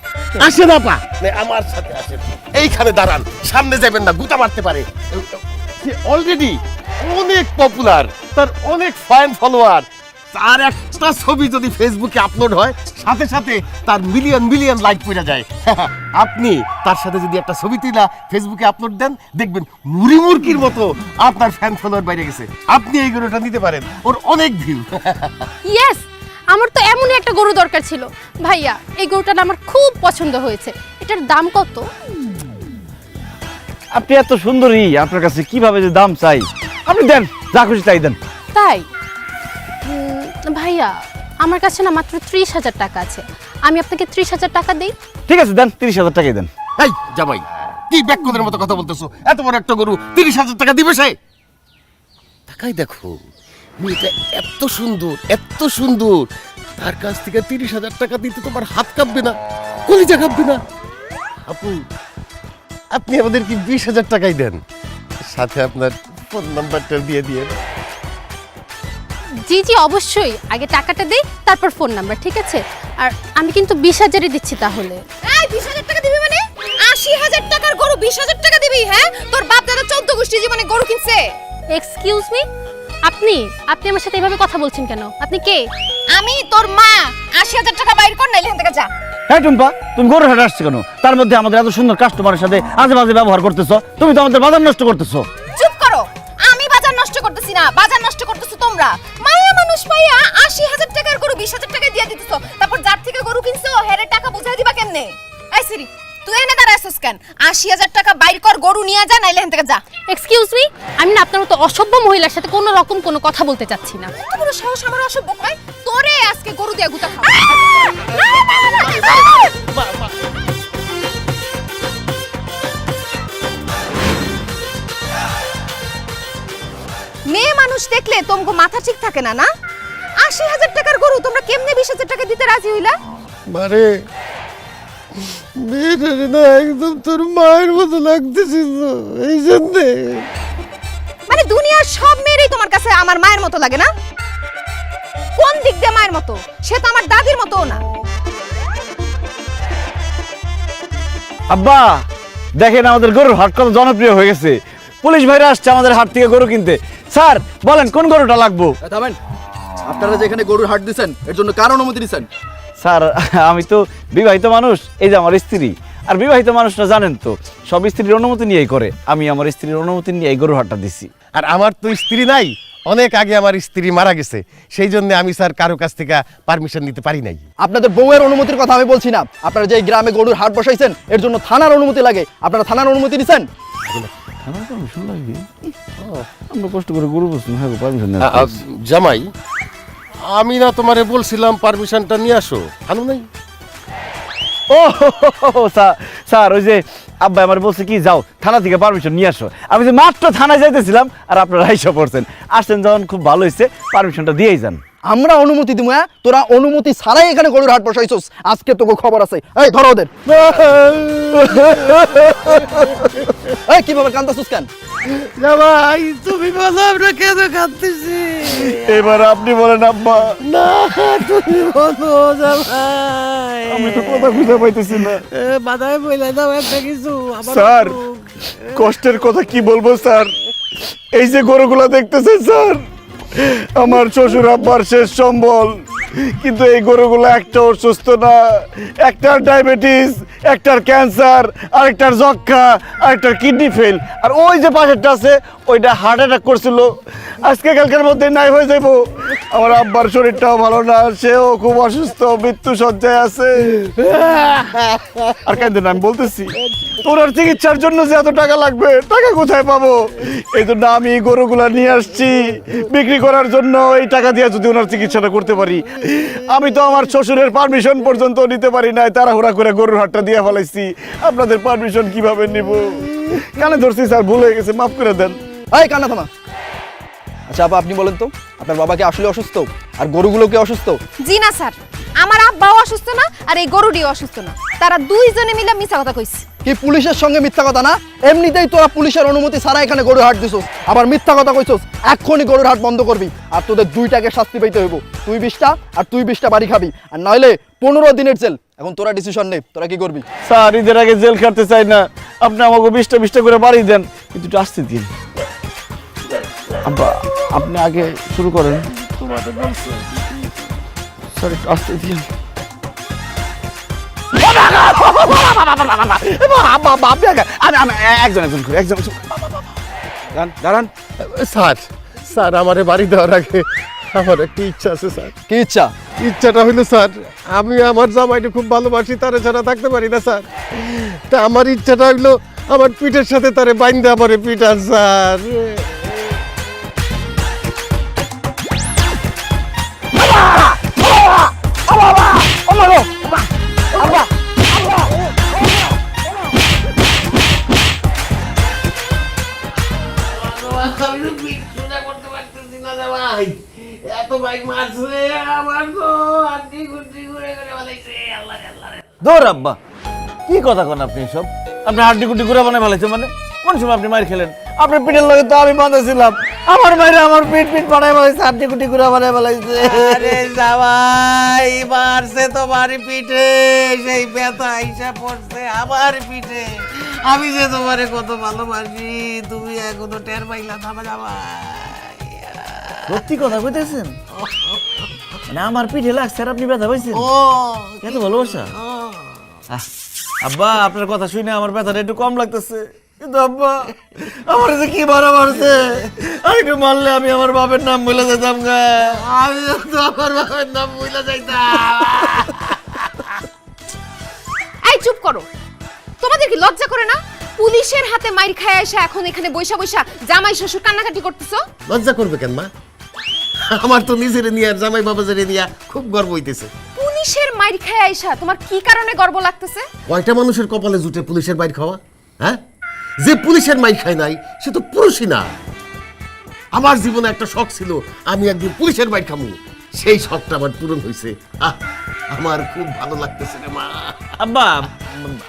আসে না পা, আমার সাথে আসেন, এইখানে দাঁড়ান, সামনে যাবেন না, গুতা মারতে পারে। অলরেডি অনেক পপুলার, তার অনেক ফ্যান ফলোয়ার। তার একটা ছবি যদি ফেসবুকে আপলোড হয়, সাথে সাথে তার মিলিয়ন মিলিয়ন লাইক পড়ে যায়। আপনি তার সাথে যদি একটা ছবি তুলা ফেসবুকে আপলোড দেন, দেখবেন মুড়ি মুরগির মতো আপনার ফ্যান ফলোয়ার বাইরে গেছে। আপনি এই গরুটা নিতে পারেন, ওর অনেক ভিউ। ইয়েস, আমার তো এমনই একটা গরু দরকার ছিল। ভাইয়া এই গরুটা না আমার খুব পছন্দ হয়েছে। এটার দাম কত? আপনি এত সুন্দরী, আপনার কাছে কিভাবে যে দাম চাই? আপনি দেন, যা খুশি তাই দেন। তাই? ভাইয়া আমার কাছে না মাত্র 30,000 টাকা আছে, আমি আপনাকে 30,000 টাকা দিই। ঠিক আছে দেন, 30,000 টাকাই দেন। এই জামাই, কি ব্যাককদের মতো কথা বলতেছো? এত বড় একটা গরু 30,000 টাকা দিবে সে? টাকাই দেখো, মেয়েটা এত সুন্দর, এত সুন্দর, তার কাছ থেকে 30,000 টাকা দিতে তোমার হাত কাঁপবে না, কলিজা কাঁপবে না? আপু, আপনি আমাদের কি 20,000 টাকাই দেন, সাথে আপনার ফোন নাম্বারটা দিয়ে দিয়ে। জি জি অবশ্যই, আগে টাকাটা দেই তারপর ফোন নাম্বার, ঠিক আছে? আর আমি কিন্তু 20,000-ই দিচ্ছি তাহলে। এই 20,000 টাকা দিবি মানে? 80,000 টাকার গরু 20,000 টাকা দিবি? হ্যাঁ, তোর বাপ দাদা 14 গোষ্ঠী জীবনে গরু কিনছে। এক্সকিউজ মি, আপনি আমার সাথে এভাবে কথা বলছেন কেন? আপনি কে? আমি তোর মা। 80,000 টাকা বাইর কর, নাইলে এখান থেকে যা। হ্যাঁ টুম্পা, তুমি গরুর হাটে আসছো কেন? তার মধ্যে আমাদের এত সুন্দর কাস্টমারের সাথে আজে বাজে ব্যবহার করতেছো। তুমি তো আমাদের বাজার নষ্ট করতেছো। চুপ করো, আমি বাজার নষ্ট করতেছি না, বাজার নষ্ট করতেছো তোমরা। মায়া মানুষ পাইয়া 80,000 টাকার গরু 20,000 টাকা দিয়ে দিতেছো, তারপর যার থেকে গরু কিনছো হেরে টাকা বুঝাই দিবা কেমনে? এই সিরি, তুই এনে দাঁড়াইছিস কেন? 80,000 টাকা বাইর কর, গরু নিয়ে যা, নাইলে এখান থেকে যা। এক্সকিউজ মি, আমি না আপনার মতো অসভ্য মহিলার সাথে কোনো রকম কোনো কথা বলতে চাচ্ছি না। এত বড় সাহস আমার অসভ্য কয়? তোরে আজকে গরু দিয়ে গুতা খাও। মেয়ে মানুষ দেখলে তোমাকে মাথা ঠিক থাকে না, না? 80,000 টাকার গরু তোমরা কেমনে 20,000 টাকা দিতে রাজি হইলা? মারে, মেয়েটা না একদম তোর মায়ের মতো লাগতেছিল, এই জন্যে। মানে দুনিয়ার সব মেয়েরই তোমার কাছে আমার মায়ের মতো লাগে না? কোন দিক দিয়ে মায়ের মতো? সে তো আমার দাদির মতোও না। আব্বা দেখেন আমাদের গরুর হাট কত জনপ্রিয় হয়ে গেছে। পুলিশ ভাইরা আসছে আমাদের হাট থেকে গরু কিনতে। স্যার বলেন কোন গরুটা লাগবো? থামেন, আপনারা যে এখানে গরুর হাট দিচ্ছেন এর জন্য কার অনুমতি দিচ্ছেন? স্যার আমি তো বিবাহিত মানুষ, এই যে আমার স্ত্রী, আর বিবাহিত মানুষরা জানেন তো সব স্ত্রীর অনুমতি নিয়েই করে। আমি আমার স্ত্রীর অনুমতি নিয়ে এই গরুর হাটটা দিছি। আর আমার তো স্ত্রী নাই, অনেক আগে আমার স্ত্রী মারা গেছে, সেই জন্য আমি স্যার কারো কাছ থেকে পারমিশন নিতে পারি নাই। আপনাদের বউয়ের অনুমতির কথা আমি বলছি না। আপনারা যে এই গ্রামে গরুর হাট বসাইছেন এর জন্য থানার অনুমতি লাগে, আপনারা থানার অনুমতি দিচ্ছেন? আমরা কষ্ট করে গরু বসছি, হ্যাঁ পারমিশন জামাই, আমি না তোমারে বলছিলাম পারমিশনটা নিয়ে আসো, আনো নাই? ও স্যার, ওই যে আব্বা আমার বলছে কি যাও থানা থেকে পারমিশন নিয়ে আসো। আমি যে মাত্র থানায় যাইতেছিলাম আর আপনারা আইসা পড়ছেন। আসছেন যখন খুব ভালো হয়েছে, পারমিশনটা দিয়েই যান। আমরা অনুমতি দিমু, হ্যাঁ? তোরা অনুমতি ছাড়াই এখানে গরুর হাট বসাইছস, আজকে তোকে খবর আছে। এই ধরো ওদের। এই কি ব্যাপার, কান্দাছস কেন? জামাই তুমি বলো আমরা কেন কাঁদতেছি? এবার আপনি বলেন আব্বা। না তুমি বলো জামাই। আমি তো কথা খুঁজে পাইতেছি না বাধায় বইলা দাও একটা কিছু। স্যার, কষ্টের কথা কি বলবো স্যার। এই যে গরুগুলা দেখতেছেন স্যার, আমার শ্বশুর আব্বার শেষ সম্বল, কিন্তু এই গরুগুলো একটাও সুস্থ না। একটার ডায়াবেটিস, একটার ক্যান্সার, আরেকটার যক্ষা, আরেকটার কিডনি ফেল, আর ওই যে পাশেরটা আছে ওইটা হার্ট অ্যাটাক করছিল। আজকে কালকের মধ্যে নাই হয়ে যাব। আমার আব্বার শরীরটাও ভালো না, সেও খুব অসুস্থ, মৃত্যু সজ্জায় আছে। আর কেন আমি বলতেছি ওনার চিকিৎসার জন্য যে এত টাকা লাগবে, টাকা কোথায় পাবো? এই জন্য আমি এই গরুগুলা নিয়ে আসছি বিক্রি করার জন্য। এই টাকা দিয়ে যদি ওনার চিকিৎসাটা করতে পারি। আমি তো আমার শ্বশুরের পারমিশন পর্যন্ত নিতে পারি নাই, তাড়াহুড়া করে গরুর হাটটা দিয়ে ফেলাইছি। আপনাদের পারমিশন কিভাবে নিব? কানে ধরছি স্যার, ভুল হয়ে গেছে, মাফ করে দেন। এই কান্না থামা। আচ্ছা আপা, আপনি বলেন তো আপনার বাবা কি আসলে অসুস্থ আর গরুগুলো কি অসুস্থ? জি না স্যার, আমার আব্বাও অসুস্থ না আর এই গরুটিও অসুস্থ না। তারা দুইজনে মিলে মিথ্যা কথা কইছে। কি পুলিশের সঙ্গে মিথ্যা কথা না? এমনিতেই তোরা পুলিশের অনুমতি ছাড়া এখানে গরুর হাট দিছস, আবার মিথ্যা কথা কইছস। এক্ষুনি গরুর হাট বন্ধ করবি, আর তোদের দুইটাকে শাস্তি পাইতে হইব। তুই 20টা আর তুই 20টা বাড়ি খাবি, আর নইলে 15 দিনের জেল। এখন তোরা ডিসিশন নে, তোরা কি করবি? স্যার, ঈদের আগে জেল খাটতে চাই না। আপনি আমাকে 20টা করে বাড়ি দেন, কিন্তু একটু আসতে দিন। আব্বা, আপনি আগে শুরু করেন। স্যার, একটু আসতে দিন। দাঁড়ান। স্যার, স্যার আমারে বাড়ি দেওয়ার আগে আমার একটা ইচ্ছা আছে স্যার। কি ইচ্ছা? ইচ্ছাটা হইলো স্যার, আমি আমার জামাইকে খুব ভালোবাসি, তারে ছাড়া থাকতে পারি না স্যার। তা আমার ইচ্ছাটা হইলো আমার পিঠের সাথে তারে বাইন্দে আমারে পিঠান স্যার। দৌড় আব্বা, কি কথা কন আপনি সব? আপনি হাড্ডি কুটি ঘুরে বানায় ফেলাইছে মানে? কোন সময় আপনি মার খেলেন? আপনার পিঠের লগে তো আমি বাঁধা ছিলাম। আমার মায়ের আমার পিঠ বানায় ফেলাইছে, হাড্ডি কুটি ঘুরে বানায় ফেলাইছে। আরে জামাই মারছে তোমার পিঠে, সেই ব্যথা আইসা পড়ছে আমার পিঠে। আমি যে তোমারে কত ভালোবাসি, তুমি এখনো টের পাইলা না জামাই। সত্যি কথা কইতেছেন? মানে আমার পিঠে লাগছে আর আপনি ব্যথা পাইছেন? ও এত ভালোবাসা? আব্বা, আপনার কথা শুনে আমার ব্যথাটা একটু কম লাগতেছে, কিন্তু আব্বা আমার যে কি মারা মারছে, আর একটু মারলে আমি আমার বাপের নাম বলে যেতাম গা। আমি তো আমার বাবার নাম ভুলে যাইতাম। এই চুপ করো, তোমাদের কি লজ্জা করে না? পুলিশের হাতে মাইর খায় এসে এখন এখানে বৈশা বৈশা জামাই শ্বশুর কান্নাকাটি করতেছো। লজ্জা করবে কেন মা? আমার তো নিজের নিয়ে আর জামাই বাবাজের নিয়ে খুব গর্ব হইতেছে। পুলিশের মাইর খায় আইসা তোমার কি কারণে গর্ব লাগতেছে? কয়টা মানুষের কপালে জুটে পুলিশের মাইর খাওয়া? হ্যাঁ, যে পুলিশের মাইর খায় নাই সে তো পুরুষই না। আমার জীবনে একটা শখ ছিল আমি একদিন পুলিশের মাইর খামু, সেই শখটা আমার পূরণ হয়েছে। আমার খুব ভালো লাগতেছে রে মা। আব্বা,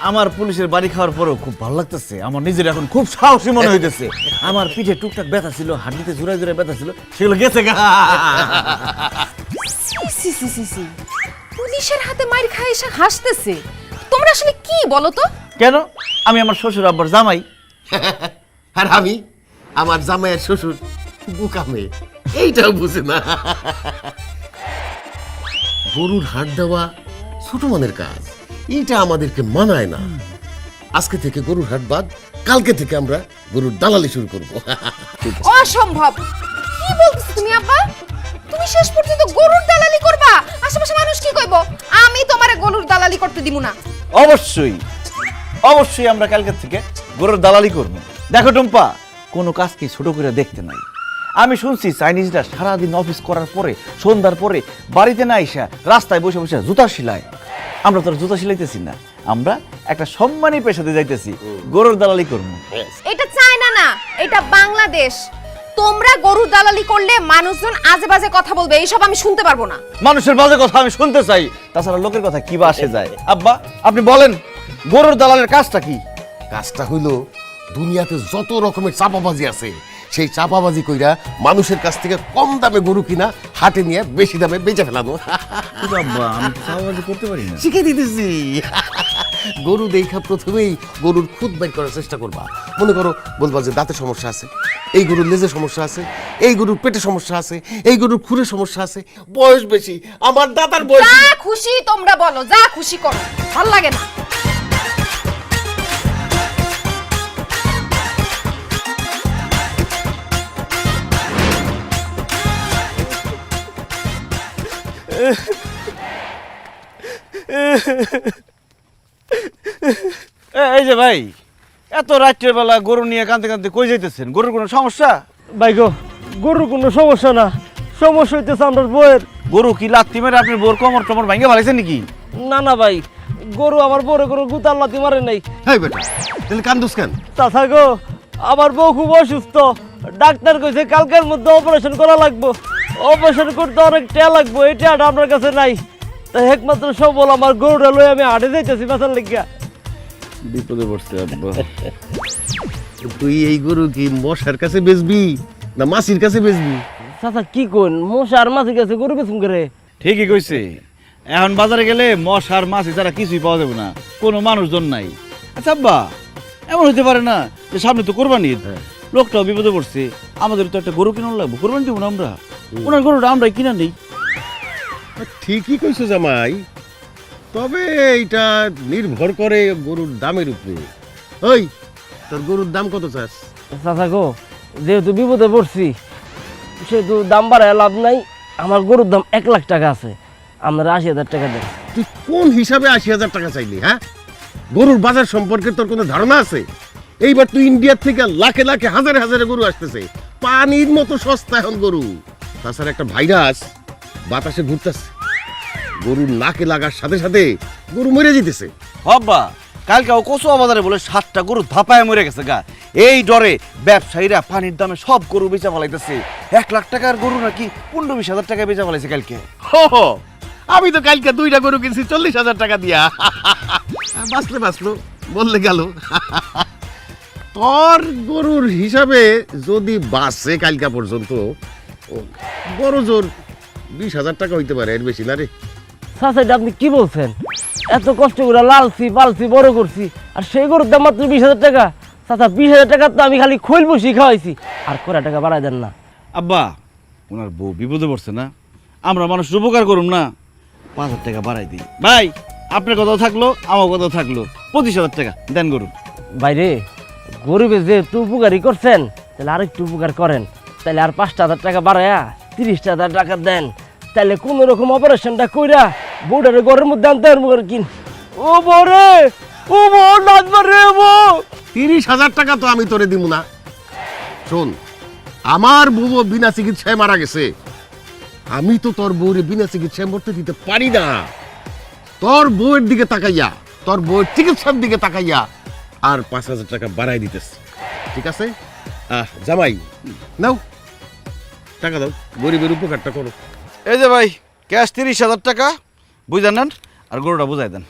আমার পুলিশের বাড়ি খাওয়ার পরেও খুব ভালো লাগতেছে। আমার নিজের এখন খুব সাহসী মনে হইতেছে। আমার পিঠে টুকটাক ব্যথা ছিল, হাড্ডিতে জোড়ায় জোড়ায় ব্যথা ছিল, সেগুলো গেছে গা। পুলিশের হাতে মাইর খায় এসে হাসতেছে। তোমরা আসলে কি বলো তো? কেন? আমি আমার শ্বশুর আব্বার জামাই। আর আমি আমার জামাইয়ের শ্বশুর বুকা মেয়ে, এইটাও বুঝে না। গরুর হাট দেওয়া ছোট মনের কাজ, এইটা আমাদেরকে মানায় না। আজকে থেকে গরুর হাট বাদ, কালকে থেকে আমরা গরুর দালালি শুরু করবো। অসম্ভব! কি বলতেছো তুমি আব্বা? তুমি শেষ পর্যন্ত গরুর দালালি করবা? আশেপাশে মানুষ কি কইবো? আমি তোমারে গরুর দালালি করতে দিব না। অবশ্যই অবশ্যই আমরা কালকে থেকে গরুর দালালি করব। দেখো টুম্পা, কোনো কাজকে ছোট করে দেখতে নাই। আমি শুনছি চাইনিজরা সারাদিন অফিস করার পরে সন্ধ্যার পরে বাড়িতে না আইসা রাস্তায় বসে বসে জুতা সিলায়। আমরা তো আর জুতা সিলাইতেছি না, আমরা একটা সম্মানী পেশাতে যাইতেছি, গরুর দালালি করবো। এটা চায়না না, এটা বাংলাদেশ। তোমরা গরুর দালালি করলে মানুষজন আজে বাজে কথা বলবে, এইসব আমি শুনতে পারবো না। মানুষের বাজে কথা আমি শুনতে চাই, তাছাড়া লোকের কথা কি বা আসে যায়? আব্বা আপনি বলেন গরুর দালালের কাজটা কি? কাজটা হইল দুনিয়াতে যত রকমের চাপাবাজি আছে সেই চাপাবাজি কইরা মানুষের কাছ থেকে কম দামে গরু কিনা হাটে নিয়ে বেশি দামে বেচে ফেলানো। কিন্তু আব্বা আমি চাপাবাজি করতে পারি না। শিখে দিতেছি। গরু দেখা প্রথমেই গরুর খুদ বের করার চেষ্টা করবা। মনে করো বলবা যে দাঁতের সমস্যা আছে, এই গরুর লেজে সমস্যা আছে, এই গরুর পেটে সমস্যা আছে, এই গরুর খুরে সমস্যা আছে, বয়স বেশি, আমার দাদার বয়স। যা খুশি তোমরা বলো, যা খুশি করো, ভাল লাগে না। এই যে ভাই, এত রাত্রের বেলা গরু নিয়ে কাঁদতে কাঁদতে কই যাইতেছেন? গরুর কোনো সমস্যা? ভাই গো, গরুর কোনো সমস্যা না, সমস্যা হইতেছে আমার বউয়ের। গরু কি লাত্তি মেরে আপনি বোর কোমর টমর ভাঙে ফেলাইছেন নাকি? না না ভাই, গরু আমার বউরে কোনো গুতার লাথি মারে নাই। হ্যাঁ বেটা, তাহলে কান্দুস কেন? চাচা গো, আমার বউ খুব অসুস্থ, ডাক্তার কইছে কালকের মধ্যে অপারেশন করা লাগবো। অপারেশন করতে অনেক টাকা লাগবো, এই টাকাটা আপনার কাছে নাই। তাই একমাত্র সবল আমার গরুটা লই আমি হাটে যাইতেছি বেচার লাগিয়া। বিপদে পড়ছে আব্বা। তুই এই গরু কি মশার কাছে বেচবি না মাসির কাছে বেচবি? চাচা কি কোন, মশা আর মাছি গেছে গরু বেচুম করে। ঠিকই কইছে, এখন বাজারে গেলে মশা আর মাছ ছাড়া কিছুই পাওয়া যাবে না, কোনো মানুষজন নাই। আচ্ছা আব্বা, এমন হইতে পারে না যে সামনে তো কোরবানি ঈদ, লোকটাও বিপদে পড়ছে, আমাদের তো একটা গরু কিনা লাগবে, কোরবানি দিব না আমরা, ওনার গরুটা আমরা কিনা নেই। ঠিকই কইছো জামাই, তবে এইটা নির্ভর করে গরুর দামের উপরে। ওই তোর গরুর দাম কত চাস? চাচা গো, যেহেতু বিপদে পড়ছি সেহেতু দাম বাড়ায় লাভ নাই। আমার গরুর দাম 1 লাখ টাকা আছে, আপনারা 80,000 টাকা দেন। তুই কোন হিসাবে 80,000 টাকা চাইলি? হ্যাঁ, গরুর বাজার সম্পর্কে তোর কোনো ধারণা আছে? এইবার তুই ইন্ডিয়ার থেকে লাখে লাখে হাজারে হাজারে গরু আসতেছে, পানির মতো সস্তা এখন গরু। তাছাড়া একটা ভাইরাস বাতাসে ঘুরতেছে, গরুর নাকে লাগার সাথে সাথে গরু মরে যেতেছে। আব্বা কালকে ও কচুয়া বাজারে বলে 7টা গরু ধাপায় মরে গেছে গা। এই ডরে ব্যবসায়ীরা পানির দামে সব গরু বেচা ফেলাইতেছে। 1 লাখ টাকার গরু নাকি 15-20 টাকা বেচা ফেলাইছে কালকে। আমি তো কালকে 2টা গরু কিনছি 40,000 টাকা দিয়া। বাঁচলো বললে গেল। তোর গরুর হিসাবে যদি বাঁচে কালকা পর্যন্ত বড় জোর 20,000 টাকা হইতে পারে, এর বেশি না রে। চাচা এটা আপনি কি বলছেন? এত কষ্ট করে লালছি পালছি বড় করছি, আর সেই গরুর দাম মাত্র 20,000 টাকা। চাচা 20,000 টাকা তো আমি খালি খৈল বসি খাওয়াইছি, আর কটা টাকা বাড়াই দেন না। আব্বা ওনার বউ বিপদে পড়ছে না, আমরা মানুষ উপকার করুম না, 5,000 টাকা বাড়াই দিই। ভাই আপনার কথা থাকলো, আমার কথা থাকলো, 25,000 টাকা দেন গরু। বাইরে গরিবে যেহেতু উপকারই করছেন, তাহলে আরেকটু উপকার করেন, তাহলে আর 5,000 টাকা বাড়ায়া 30,000 টাকা দেন, তাহলে কোন রকম অপারেশনটা কইরা বউটারে ঘরের মধ্যে আনতে পারবো আর কি। ও বরে, ও বউ নাচবার রে বউ। 30,000 টাকা তো আমি তোরে দিব না। শোন, আমার বউ বিনা চিকিৎসায় মারা গেছে, আমি তো তোর বউরে বিনা চিকিৎসায় মরতে দিতে পারি না। তোর বউয়ের দিকে তাকাইয়া, তোর বউয়ের চিকিৎসার দিকে তাকাইয়া আর 5,000 টাকা বাড়াই দিতেছে, ঠিক আছে? জামাই নাও টাকা দাও, গরিবের উপকারটা করো। এই যে ভাই ক্যাশ 30,000 টাকা বুঝান নেন, আর গরুটা বুঝাই দেন।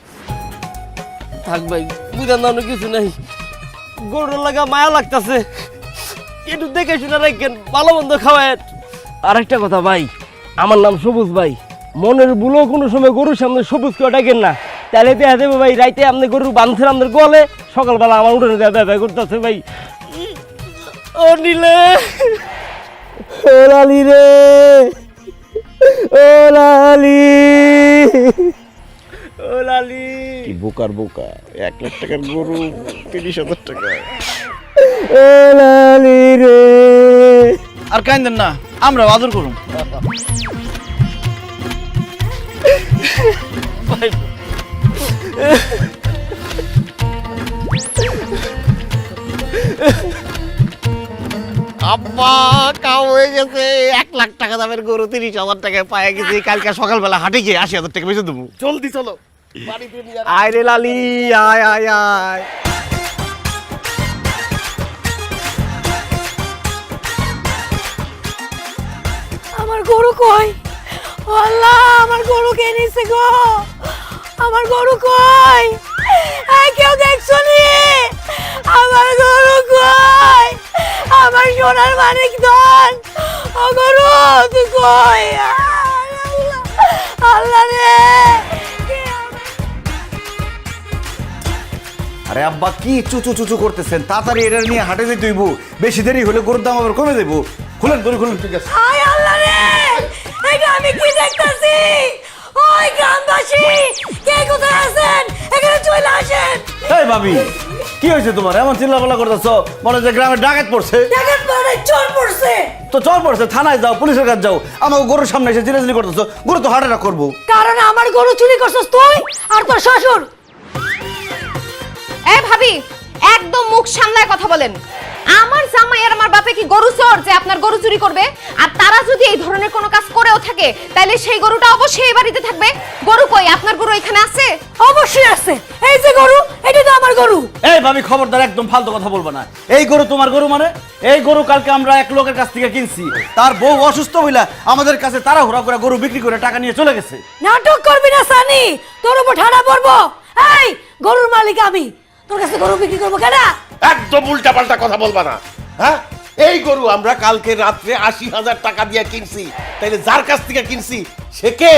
থাক ভাই, বুঝার নাম কিছু নাই, গরুর লাগা মায়া লাগতেছে, একটু দেখে শুনে রাখেন, ভালো মন্দ খাওয়ায়। আর একটা কথা ভাই, আমার নাম সবুজ ভাই, মনের ভুলও কোনো সময় গরুর সামনে সবুজ কেউ ডাকেন না, তাহলে দেখা দেবে ভাই রাইতে আপনি গরু বাঁধছেন আপনার গলে, সকালবেলা আমার উঠোনে দেওয়া ব্যবহার করতেছে ভাই। ও নীলে, ও লালি রে, ও লালি, ও লালি। কি বোকার বোকা, 1 লাখ টাকার গরু 30,000 টাকা। ও লালি রে। আর কাইন্দেন না, আমরা আদর করুম। আব্বা কাম হয়ে গেছে 1 লাখ টাকা দামের গরু 30,000 টাকায় পায়ে গেছি কালকে সকালবেলা হাটে গিয়ে 80,000 টাকা বেচে দেবো জলদি চলো বাড়িতে নিয়ে আয় রে লালি আয় আয় আয় আমার গরু কই? ও আল্লাহ, আমার গরু কে নিছে গো? আমার গরু কই? এই কেউ দেখছো নি? আমার গরু কই? আমার সোনার মানিক ধন, ও গরু তুই কই? আল্লাহ, আল্লাহ রে, কে আমার- আরে আব্বা কি চুচু চুচু করতেছেন? তাড়াতাড়ি এটা নিয়ে হাটে যেতে হইব, বেশি দেরি হলে গরুর দাম আবার কমে দেবো। খুলেন গরু খুলেন। ঠিক আছে। আয় আল্লাহ রে, এটা আমি কি দেখতাছি? ওই গ্রামবাসী, কে কোথায় আছেন? এখানে চলে আসেন। এই ভাবি, কি হয়েছে তোমার? এমন চিল্লাপাল্লা করতেছো, মনে হচ্ছে গ্রামে ডাকাত পড়ছে। দেখেন পরে চোর পড়ছে। তো চল পড়ছে, থানায় যাও, পুলিশের কাছে যাও। আমাকে গরুর সামনে এসে চিল্লাচিল্লি করতেছো, গরু তো হাটেটা করবো। কারণ আমার গরু চুরি করছস তুই আর তোর শ্বশুর। এ ভাবি, একদম মুখ সামলায় কথা বলেন। আমার জামাই আর আমার বাপে কি গরু চোর যে আপনার গরু চুরি করবে? আর তারা যদি এই ধরনের কোনো কাজ করেও থাকে তাহলে সেই গরুটা অবশ্যই এই বাড়িতে থাকবে। গরু কই? আপনার গরু এখানে আছে? অবশ্যই আছে। এই যে গরু, এটা তো আমার গরু। এই ভাবি খবরদার, একদম ফালতু কথা বলবো না। এই গরু তোমার গরু মানে? এই গরু কালকে আমরা এক লোকের কাছ থেকে কিনছি, তার বউ অসুস্থ হইলা আমাদের কাছে তাড়াহুড়া করে গরু বিক্রি করে টাকা নিয়ে চলে গেছে। নাটক করবি না সানি, তোর উপর ঠাড়া পড়বো। এই গরুর মালিক আমি, তোর কাছে গরু বিক্রি করবো কেন? একদম উল্টাপাল্টা কথা বলবা না। হ্যাঁ, এই গরু আমরা কালকে রাত্রে 80,000 টাকা দিয়ে কিনছি, তাইলে যার কাছ থেকে কিনছি সে কে?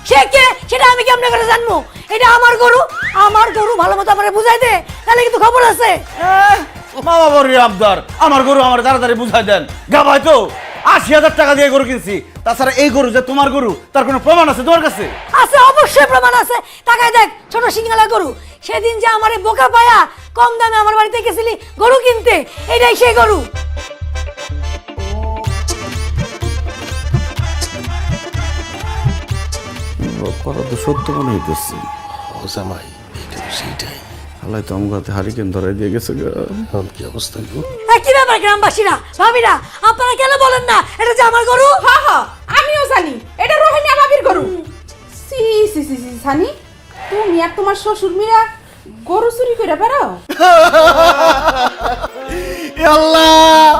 সে কে সেটা আমি কেমনে করে জানবো? এটা আমার গরু, আমার গরু ভালো মতো আমারে বুঝাই দে, তাহলে কিন্তু খবর আছে। মামা বড় আবদার, আমার গরু আমার তাড়াতাড়ি বুঝাই দেন। গা ভাই তো 80,000 টাকা দিয়ে গরু কিনছি, তাছাড়া এই গরু যে তোমার গরু তার কোনো প্রমাণ আছে তোমার কাছে? আছে, অবশ্যই প্রমাণ আছে। তাকায় দেখ, ছোট সিংহালা গরু। সেদিন যে আমারে বোকা পায়া কম দামে আমার বাড়িতে গেছিলি গরু কিনতে, এটাই সেই গরু। কথা তো সত্য মনে হইতেছে। ও জামাই, এটা তো সেইটাই। হালাই তো আমার হাতে হারিকেন ধরাই দিয়ে গেছে। এখন কি অবস্থা গো? কি ব্যাপার গ্রামবাসীরা, ভাবিরা, আপনারা কেন বলেন না এটা যে আমার গরু? হ্যাঁ হ্যাঁ, আমিও জানি এটা রোহিণী ভাবির গরু। সি সি সি সি সানি, তুমি আর তোমার শ্বশুর মিরা গরু চুরি করে বেড়াও? আল্লাহ,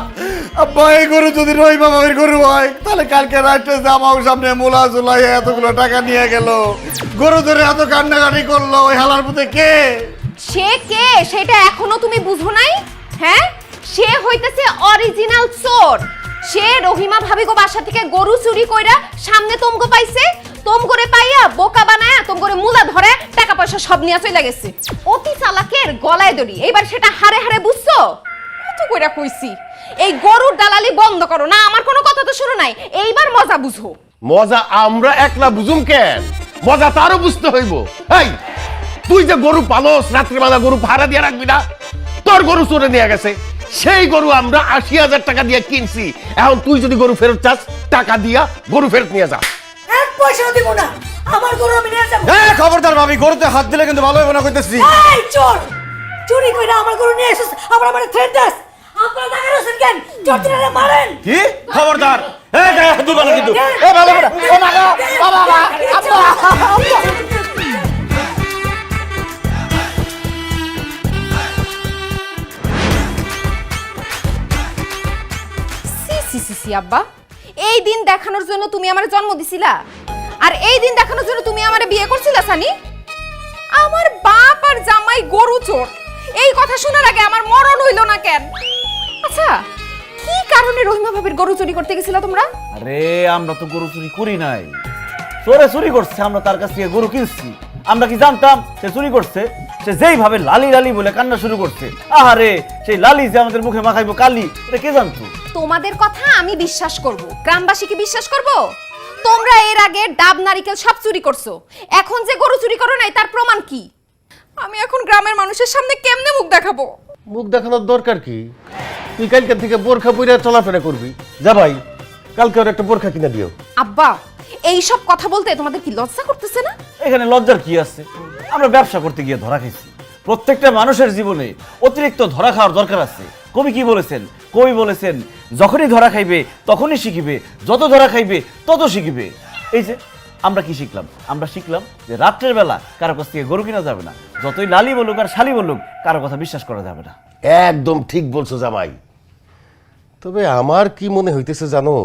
আব্বা এই গরু যদি রহিমা বাবির গরু হয় তাহলে কালকে রাত্রে জামাও সামনে মোলা জুলাই এতগুলো টাকা নিয়ে গেল, গরু ধরে এত কান্নাকাটি করলো, ওই হালার পুতে কে? সে কে সেটা এখনো তুমি বুঝো নাই? হ্যাঁ, সে হইতেছে অরিজিনাল চোর। সে রহিমা ভাবিগো বাসা থেকে গরু চুরি কইরা সামনে তোমগো পাইছে, তোমগোরে পাইয়া বোকা বানায়া তোমগোরে মুলা ধরে টাকা পয়সা সব নিয়ে চলে গেছে। অতি চালাকের গলায় দড়ি, এইবার সেটা হারে হারে বুঝছো? কত কইরা কইছি এই গরুর দালালি বন্ধ করো না, আমার কোনো কথা তো শুরু নাই, এইবার মজা বুঝো। মজা আমরা একলা বুঝুম কেন? মজা তারও বুঝতে হইব। এই তুই যে গরু পালস, রাত্রিবেলা গরু ভাড়া দিয়ে রাখবি না? তোর গরু চোরে নিয়ে গেছে, সেই গরু আমরা 80,000 টাকা দিয়ে কিনছি। এখন তুই যদি গরু ফেরত চাস, টাকা দিয়া গরু ফেরত নিয়ে যা। এক পয়সাও দিব না, আমার গরু আমি নিয়ে যাবো। খবরদার ভাবি, গরুতে হাত দিলে কিন্তু ভালো হবে না কইতেছি। এই চোর, চুরি কইরা আমার গরু নিয়ে এসেছিস, আবার আমারে থ্রেট দাস। আপনারা টাকা রয়েছেন কেন? চোরটিরা মারেন। কি খবরদার? এই গায়ে হাত দিবা না কিন্তু। এ ভালো করে, ও মা গো, ও বাবা, আব্বা। সি সি সি সি আব্বা, এই দিন দেখানোর জন্য তুমি আমার জন্ম দিছিলা, আর এই দিন দেখানোর জন্য তুমি আমারে বিয়ে করছিলা সানি? আমার বাপ আর জামাই গরু চোর, এই কথা শোনার আগে আমার মরণ হইল না কেন? আচ্ছা, কি কারণে রহিমা ভাবির গরু চুরি করতে গেছিলা তোমরা? আরে আমরা তো গরু চুরি করি নাই, চোরে চুরি করছে, আমরা তার কাছ থেকে গরু কিনছি। আমরা কি জানতাম সে চুরি করছে? সে যেইভাবে লালি লালি বলে কান্না শুরু করছে, আহারে সেই লালি যে আমাদের মুখে মাখাইবো কালি, এটা কে জানতো? তোমাদের কথা আমি বিশ্বাস করব, গ্রামবাসী কি বিশ্বাস করব? তোমরা এর আগে ডাব নারিকেল সব চুরি করছো, এখন যে গরু চুরি করো নাই তার প্রমাণ কি? আমি এখন গ্রামের মানুষের সামনে কেমনে মুখ দেখাবো? মুখ দেখানোর দরকার কি? তুই কালকে থেকে বোরখা পরে চলাফেরা করবি। যা ভাই, কালকে ওর একটা বোরখা কিনে দিও। আব্বা, এই সব কথা বলতে তোমাদের কি লজ্জা করতেছে না? এখানে লজ্জার কি আছে? আমরা ব্যবসা করতে গিয়ে ধরা খাইছি। প্রত্যেকটা মানুষের জীবনে অতিরিক্ত ধরা খাওয়ার দরকার আছে। কবি কি বলেছেন? কবি বলেছেন যখনই ধরা খাইবে তখনই শিখিবে, যত ধরা খাইবে তত শিখিবে। এই যে আমরা কি শিখলাম? আমরা শিখলাম যে রাত্রের বেলা কারো কাছ থেকে গরু কিনা যাবে না, যতই লালি বলুক আর শালি বলুক কারো কথা বিশ্বাস করা যাবে না। একদম ঠিক বলছো জামাই। তবে আমার কি মনে হইতেছে জানো,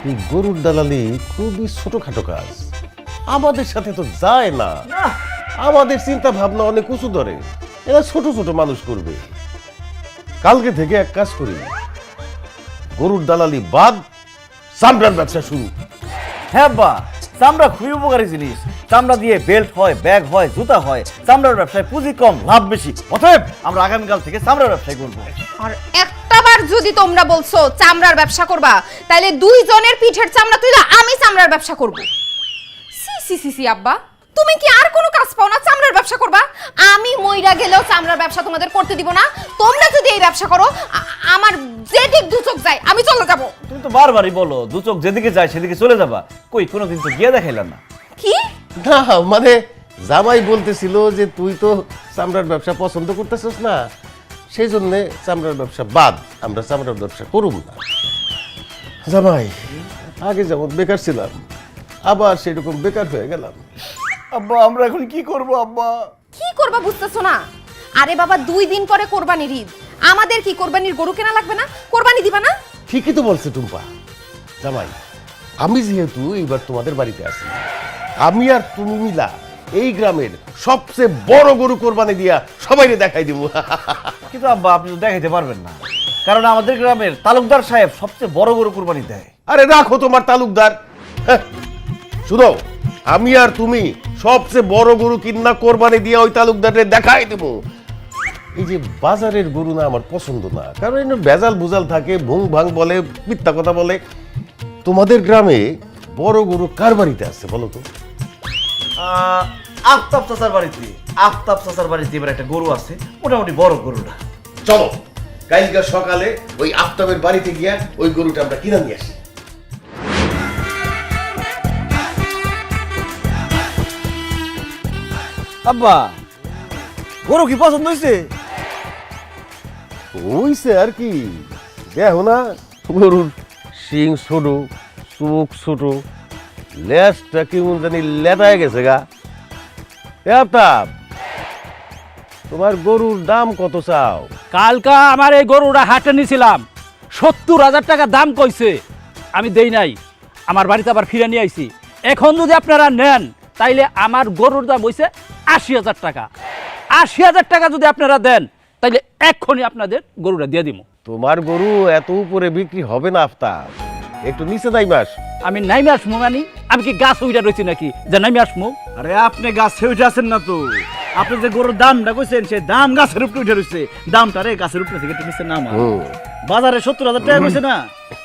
এই গরুর দালালি খুবই ছোটখাটো কাজ, আমাদের সাথে তো যায় না। আমাদের চিন্তা ভাবনা অনেক উঁচু ধরে, এরা ছোট ছোট মানুষ করবে। কালকে থেকে এক কাজ করি, গরুর দালালি বাদ, চামড়ার ব্যবসা শুরু। হ্যাঁ বা, চামড়া খুবই উপকারী জিনিস। চামড়া দিয়ে বেল্ট হয়, ব্যাগ হয়, জুতা হয়। চামড়ার ব্যবসায় পুঁজি কম, লাভ বেশি। অতএব আমরা আগামীকাল থেকে চামড়ার ব্যবসায় করবো। আর একটাবার যদি তোমরা বলছো চামড়ার ব্যবসা করবা, তাহলে 2 জনের পিঠের চামড়া তুইলা আমি চামড়ার ব্যবসা করব। সি সি সি সি আব্বা, তুমি কি আর কোনো কাজ পাও না চামড়ার ব্যবসা করবা? আমি মইরা গেলেও চামড়ার ব্যবসা তোমাদের করতে দিব না। তোমরা যদি এই ব্যবসা করো, আমার যেদিক দু চোখ যায় আমি চলে যাব। তুমি তো বারবারই বলো দু চোখ যেদিকে যায় সেদিকে চলে যাবা, কই কোনোদিন তো গিয়ে দেখাইলাম না। কি না মানে জামাই বলতেছিল যে তুই তো চামড়ার ব্যবসা পছন্দ করতেছিস না, সেই জন্য চামড়ার ব্যবসা বাদ, আমরা চামড়ার ব্যবসা করুম না। জামাই, আগে যেমন বেকার ছিলাম আবার সেরকম বেকার হয়ে গেলাম। আব্বা আমরা এখন কি করব? আব্বা কি করবা বুঝতেছো না? আরে বাবা 2 দিন পরে কোরবানির ঈদ, আমাদের কি কোরবানির গরু কেনা লাগবে না? কোরবানি দিবা না? ঠিকই তো বলছে টুম্পা। জামাই, আমি যেহেতু এইবার তোমাদের বাড়িতে আছি, আমি আর তুমি মিলা এই গ্রামের সবচেয়ে বড় গরু কোরবানি দিয়া সবাইকে দেখাই দিব। কিন্তু আব্বা আপনি তো দেখাইতে পারবেন না, কারণ আমাদের গ্রামের তালুকদার সাহেব সবচেয়ে বড় গরু কুরবানি দেয়। আরে রাখো তোমার তালুকদার, শুনো আমি আর তুমি সবচেয়ে বড় গরু কিন্না কোরবানি দিয়ে ওই তালুকদারে দেখাই দেব। এই যে বাজারের গরু না আমার পছন্দ না, কারণ এর ভেজাল বুজাল থাকে, ভুং ভাং বলে, মিথ্যা কথা বলে। তোমাদের গ্রামে বড় গরু কার বাড়িতে আছে বলো তো? আফতাব চাচার বাড়িতে। আফতাব চাচার বাড়িতে এবার একটা গরু আছে, মোটামুটি বড় গরুটা। চলো কালকে সকালে ওই আফতাবের বাড়িতে গিয়া ওই গরুটা আমরা কিনে নিয়ে আসি। আব্বা গরু কি পছন্দ হয়েছে? হইছে আর কি, দেখো না গরুর শিং ছোট, চোখ ছোট, লেজটা কেমন জানি লেদায় গেছে গা। এ আফতাব, তোমার গরুর দাম কত চাও? কালকা আমার এই গরুটা হাটে নিয়েছিলাম, 70,000 টাকা দাম কইছে, আমি দেই নাই। আমার বাড়িতে আবার ফিরে নিয়ে আইছি। এখন যদি আপনারা নেন তাইলে আমার গরুর দাম হইছে 80,000 টাকা। 80,000 টাকা যদি আপনারা দেন তাইলে এক্ষুনি আপনাদের গরুটা দিয়ে দিব। তোমার গরু এত উপরে বিক্রি হবে না আফতাব, একটু নিচে নাই মাস। আমি নাইমে আসমু মানে? আমি কি গাছ উইটা রয়েছি নাকি যে নাইমে আসমু? আরে আপনি গাছে উঠে আছেন না তো, আপনি যে গরুর দামটা কইছেন সেই দাম গাছের উপরে উঠে রয়েছে। দামটা রে গাছের উপরে থেকে একটু নিচে নামা। বাজারে 70,000 টাকা কইছে না,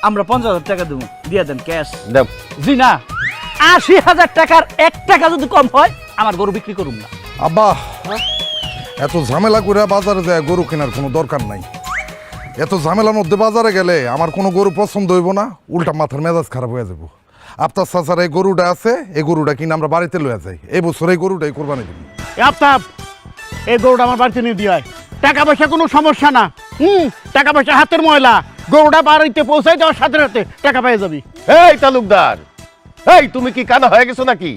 আমরা 50,000 টাকা দেবো, দিয়ে দেন ক্যাশ। দেব জি না, 80,000 টাকার 1 টাকা যদি কম হয় আমার গরু বিক্রি করুন না। আব্বা, এত ঝামেলা করে বাজারে যায় গরু কেনার কোনো দরকার নাই। এত ঝামেলার মধ্যে বাজারে গেলে আমার কোনো গরু পছন্দ হইব না, উল্টা মাথার মেজাজ খারাপ হয়ে যাব। আপনার চাচার এই গরুটা আছে, এই গরুটা কিনে আমরা বাড়িতে লইয়া যাই, এই বছর এই গরুটাই কোরবানি দিব। আফতাব, এই গরুটা আমার বাড়িতে নিয়ে দিয়ে টাকা পয়সা কোনো সমস্যা না। টাকা পয়সা হাতের ময়লা, গরুটা বাড়িতে পৌঁছাই দেওয়ার সাথে সাথে টাকা পেয়ে যাবি। এই তালুকদার, এই তুমি কি কানা হয়ে গেছো নাকি?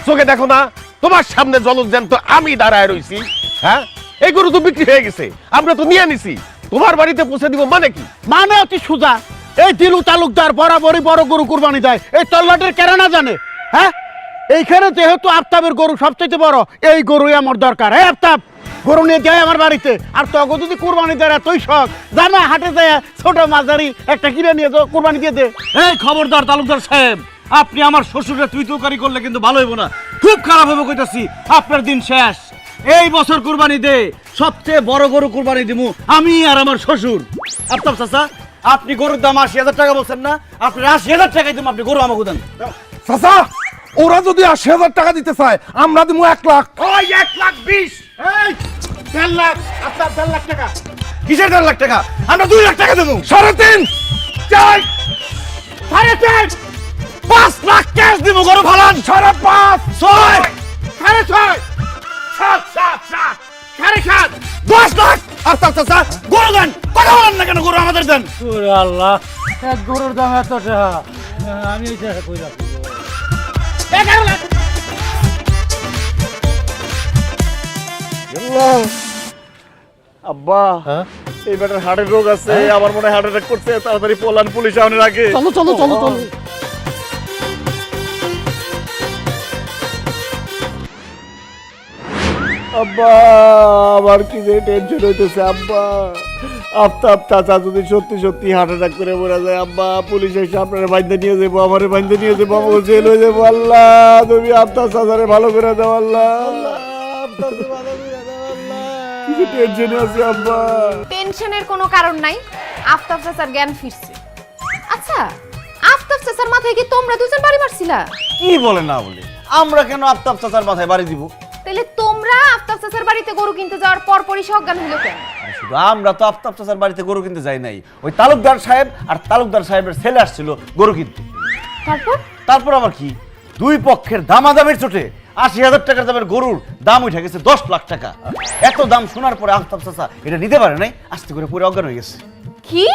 চোখে দেখো না তোমার সামনে জলজ্যান্ত আমি দাঁড়ায় রইছি। হ্যাঁ, এই গরু তো বিক্রি হয়ে গেছে, আমরা তো নিয়ে নিছি, তোমার বাড়িতে পৌঁছে দিব মানে কি? মানে অতি সোজা, এই দিলু তালুকদার বরাবরই বড় গরু কুরবানি দেয়, এই তল্লাটের কেরা না জানে? হ্যাঁ, এইখানে যেহেতু আফতাবের গরু সবচেয়ে বড়, এই গরুই আমার দরকার। এই আফতাব, গরু নিয়ে যায় আমার বাড়িতে। আর তখন যদি কুরবানি দেয় এতই শখ, জানা হাটে যায় ছোট মাঝারি একটা কিনে নিয়ে যাও, কুরবানি দিয়ে দে। এই খবরদার তালুকদার সাহেব, আপনি আমার শ্বশুরে তুই তুকারি করলে কিন্তু ভালো হইব না, খুব খারাপ হবে কইতাছি। আপনার দিন শেষ। এই বছর কুরবানি দে সবচেয়ে বড় গরু কুরবানি দিমু আমি আর আমার শ্বশুর। আফতাব চাচা, আপনি গরুর দাম 80,000 টাকা বলছেন না, আপনি 80,000 টাকাই দিমু, আপনি গরু আমাকে দেন। চাচা, ওরা যদি 80,000 টাকা দিতে চায় আমরা দিব 1 লাখ। ওই 1,20,000, এই 1.5 লাখ, আপনার 1.5 লাখ টাকা। কিসের 1.5 লাখ টাকা? আমরা 2 লাখ টাকা দেবো। 3.5, 4, 5.5, 5 লাখ ক্যাশ দিব, গরু ফালান। 5.5, 6, 6.5, 7, 7, 7, 7.5, 10 লাখ। আফতাব চাচা গরু দেন, কথা বলেন না কেন? গরু আমাদের দেন। ওরে আল্লাহ, এক গরুর দাম এত টাকা, আমি এই টাকা কই রাখবো? আব্বা এই বেটার হার্টের রোগ আছে, আমার মনে হয় হার্ট অ্যাটাক করছে। তাড়াতাড়ি পোলান, পুলিশ আউনের আগে। চলো চলো চলো চলো। আব্বা আমার কি যে টেনশন হইতেছে আব্বা। আফতাব চাচা যদি সত্যি সত্যি হার্ট অ্যাটাক করে মরে যায় আব্বা, পুলিশ এসে আপনারা বাইন্দা নিয়ে যাবো, আমারে বাইন্দা নিয়ে যাবো, আমাকে জেল হয়ে যাবো। আল্লাহ তুমি আফতাব চাচারে ভালো করে দাও আল্লাহ। কিছু টেনশনে আছে আব্বা। টেনশনের কোনো কারণ নাই, আফতাব চাচার জ্ঞান ফিরছে। আচ্ছা, আফতাব চাচার মাথায় কি তোমরা দুজন বাড়ি মারছিলা? কি বলে না বলে, আমরা কেন আফতাব চাচার মাথায় বাড়ি দিব? তাহলে তোমরা আফতাব চাচার বাড়িতে গরু কিনতে যাওয়ার পরপরই সজ্ঞান হলো কেন? শুধু আমরা তো আফতাব চাচার বাড়িতে গরু কিনতে যাই নাই, ওই তালুকদার সাহেব আর তালুকদার সাহেবের ছেলে আসছিল গরু কিনতে। তারপর আবার কি, দুই পক্ষের দামাদামির চোটে ৮০,০০০ টাকার দামের গরুর দাম উঠে গেছে ১০ লাখ টাকা। এত দাম শোনার পরে আফতাব চাচা এটা নিতে পারে নাই, আস্তে করে পুরো অজ্ঞান হয়ে গেছে। কি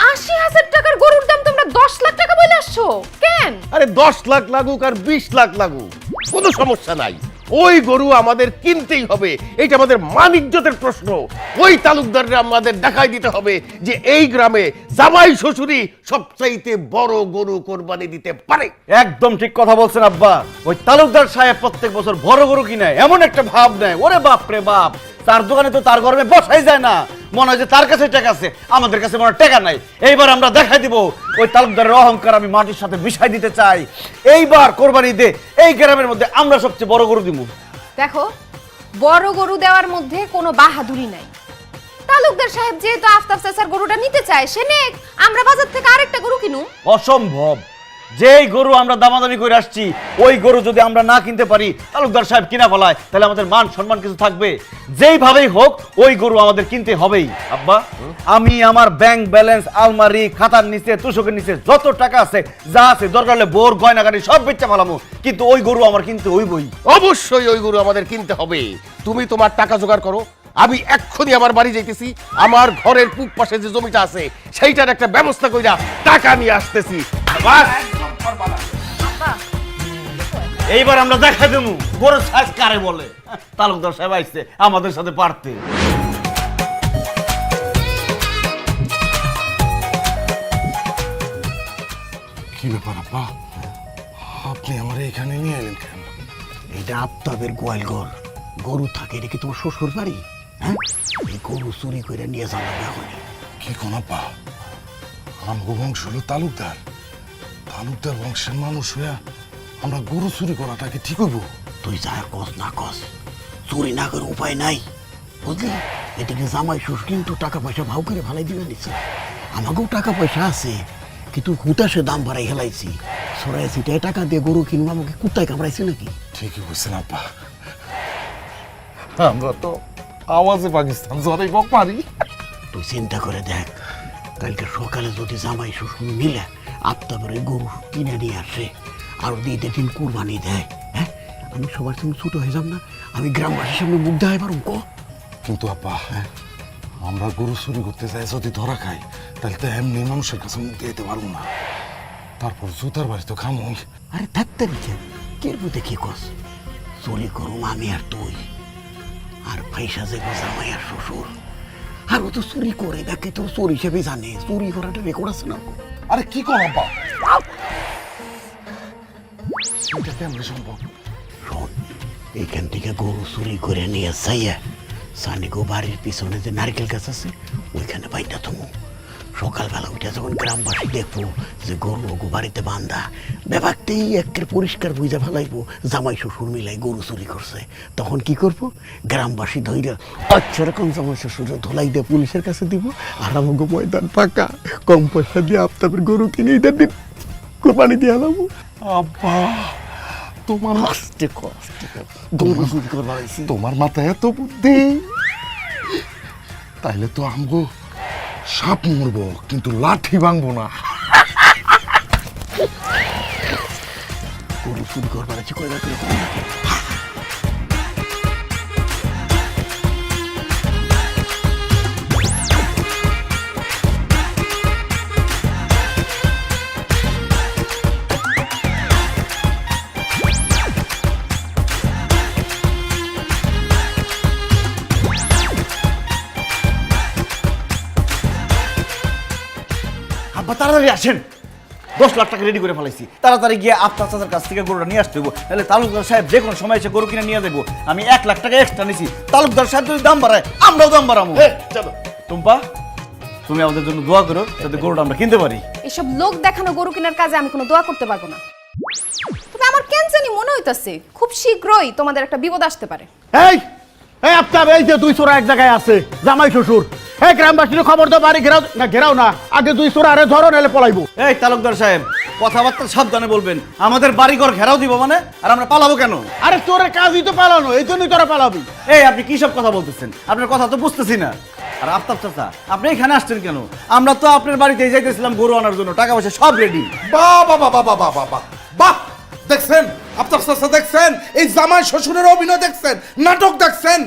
৮০,০০০ টাকার গরুর দাম তোমরা ১০ লাখ টাকা বলে আসছো কেন? আরে ১০ লাখ লাগুক আর ২০ লাখ লাগুক, কোনো সমস্যা নাই। ওই গরু আমাদের কিনতেই হবে, এটা আমাদের মান ইজ্জতের প্রশ্ন। ওই তালুকদাররা আমাদের দেখাই দিতে হবে যে এই গ্রামে জামাই শ্বশুরই সবচাইতে বড় গরু কোরবানি দিতে পারে। একদম ঠিক কথা বলছেন আব্বা। ওই তালুকদার সাহেব প্রত্যেক বছর বড় গরু কিনে এমন একটা ভাব নেয়, ওরে বাপ রে বাপ, তার দোকানে তো তার গরমে বসাই যায় না, মনে হয় যে তার কাছে টাকা আছে, আমাদের কাছে মনে হয় টাকা নাই। এইবার আমরা দেখাই দিব ওই তালুকদারের অহংকার আমি মাটির সাথে মিশাই দিতে চাই। এইবার কোরবানি দে এই গ্রামের মধ্যে আমরা সবচেয়ে বড় গরু দিব। দেখো, বড় গরু দেওয়ার মধ্যে কোনো বাহাদুরি নাই। তালুকদার সাহেব যেহেতু আফতাব চাচার গরুটা নিতে চায়, সে নেক, আমরা বাজার থেকে আরেকটা গরু কিনু। অসম্ভব, যেই গরু আমরা দামাদামি করে আসছি ওই গরু যদি আমরা না কিনতে পারি, তালুকদার সাহেব কিনা ফেলায়, তাহলে আমাদের মান সম্মান কিছু থাকবে? যেইভাবেই হোক ওই গরু আমাদের কিনতে হবেই। আব্বা, আমি আমার ব্যাংক ব্যালেন্স, আলমারি, খাতার নিচে, তুষকের নিচে যত টাকা আছে, যা আছে, দরকার হলে বোর গয়নাগাড়ি সব বেচে ফেলামো, কিন্তু ওই গরু আমার কিনতে হইবই। অবশ্যই ওই গরু আমাদের কিনতে হবে। তুমি তোমার টাকা জোগাড় করো, আমি এক্ষুনি আমার বাড়ি যাইতেছি, আমার ঘরের পূব পাশে যে জমিটা আছে সেইটার একটা ব্যবস্থা কইরা টাকা নিয়ে আসতেছি। বাস, এইবার আমরা দেখাই দেবো গরুর সাইজ কারে বলে। তালুকদার সাহেব আইছে আমাদের সাথে পারতে। কি ব্যাপার আব্বা, আপনি আমার এখানে নিয়ে এলেন কেন? এটা আফতাবের গোয়াল ঘর, গরু থাকে, এটা কি তোমার শ্বশুর বাড়ি? হ্যাঁ, এই গরু চুরি করে নিয়ে যাওয়া এখন। কি কোন আব্বা, আমগো বংশ হলো তালুকদার, তালুকদার বংশের মানুষ হইয়া আমরা গরু চুরি করাটাকে ঠিক হইব? তুই যা কস না কস, চুরি না করে উপায় নাই, বুঝলি? এদিকে জামাই শ্বশুর কিন্তু টাকা পয়সা ভাও করে ভালাই দিবে নিচ্ছে। আমাকেও টাকা পয়সা আছে, কিন্তু হুতাশে দাম বাড়াই হেলাইছি, সরাইছি, টাকা দিয়ে গরু কিনবো, আমাকে কুত্তায় কামড়াইছে নাকি? ঠিকই বলছেন আব্বা, আমরা তো আওয়াজে পাকিস্তান জরাই বক মারি। তুই চিন্তা করে দেখ, কালকে সকালে যদি জামাই শ্বশুর মিলে আফতাবের গরু কিনে নিয়ে আসে আর ঈদের দিন কুরবানি দেয়, হ্যাঁ, আমি সবার সঙ্গে ছোট হয়ে যাব না? আমি গ্রামবাসীর সামনে মুখ দেখাই পারুম ক? কিন্তু আব্বা, আমরা গরু চুরি করতে যাই যদি ধরা খাই, তাহলে তো এমনি মানুষের কাছে মুখ দিতে পারবো না, তারপর জুতার বাড়ি তো খাম হই। আরে ডাক্তারি কে বুঝে কি কস? চুরি করুম আমি আর তুই, আর পয়সা যে জামাই আর শ্বশুর, আর ও তো চুরি করে, দেখে তোর চোর হিসেবে জানে, চুরি করাটা রেকর্ড আছে না? আরে কি কর আব্বা, এটা কেমন সম্ভব? শোন, এইখান থেকে গরু চুরি করে নিয়ে যাইয়া সানিগো বাড়ির পিছনে যে নারকেল গাছ আছে ওইখানে বাইটা থমু। সকালবেলা উঠে যখন গ্রামবাসী দেখবো যে গরু ওগো বাড়িতে বান্ধা, ব্যাপারটাই একের পরিষ্কার বুঝে ফেলাইবো জামাই শ্বশুর মিলাই গরু চুরি করছে, তখন কি করবো? গ্রামবাসী ধৈর্য আচ্ছা রকম জামাই শ্বশুর ধোলাই দিয়ে পুলিশের কাছে দিব, আর আমাকে ময়দান ফাঁকা, কম পয়সা দিয়ে আফতাবের গরু কিনে ঈদের দিন কোরবানি দিয়ে আলাবো। আব্বা, তোমার আস্তে কষ্ট গরু চুরি করবা হয়েছি। তোমার মাথায় এত বুদ্ধি, তাইলে তো আমগো সাপ মরবো কিন্তু লাঠি ভাঙবো না। গরু চুরি করবা হয়েছি কয়লা করে। আব্বা তাড়াতাড়ি আসেন, 10 লাখ টাকা রেডি করে ফেলাইছি, তাড়াতাড়ি গিয়ে আপনার চাচার কাছ থেকে গরুটা নিয়ে আসতে হইব, নাহলে তালুকদার সাহেব যে কোনো সময় এসে গরু কিনে নিয়ে দেবো। আমি 1 লাখ টাকা এক্সট্রা নিছি, তালুকদার সাহেব যদি দাম বাড়ায় আমরাও দাম বাড়াবো। চলো টুম্পা, তুমি আমাদের জন্য দোয়া করো যাতে গরুটা আমরা কিনতে পারি। এসব লোক দেখানো গরু কেনার কাজে আমি কোনো দোয়া করতে পারবো না। তবে আমার কেন জানি মনে হইতাছে খুব শীঘ্রই তোমাদের একটা বিপদ আসতে পারে। এই এই আফতাব, এই যে 2 চোরা এক জায়গায় আছে, জামাই শ্বশুর, এই গ্রামবাসীর খবর তো, বাড়ি ঘেরাও না, ঘেরাও না, আগে 2 চোরা আরে ধরো, নাহলে পলাইবো। এই তালুকদার সাহেব, কথাবার্তা সাবধানে বলবেন, আমাদের বাড়িঘর ঘেরাও দিব মানে, আর আমরা পালাবো কেন? আরে তোর কাজই তো পালানো, এই জন্যই তোরা পালাবি। এই আপনি কি সব কথা বলতেছেন? আপনার কথা তো বুঝতেছি না। আর আফতাব চাচা, আপনি এখানে আসছেন কেন? আমরা তো আপনার বাড়িতে যাইতেছিলাম গরু আনার জন্য, টাকা পয়সা সব রেডি। বাহ বাহ বাহ বাহ বাহ বাহ বাহ, দেখছেন আফতাব চাচা, দেখছেন এই জামাই শ্বশুরের অভিনয়, দেখছেন নাটক, দেখছেন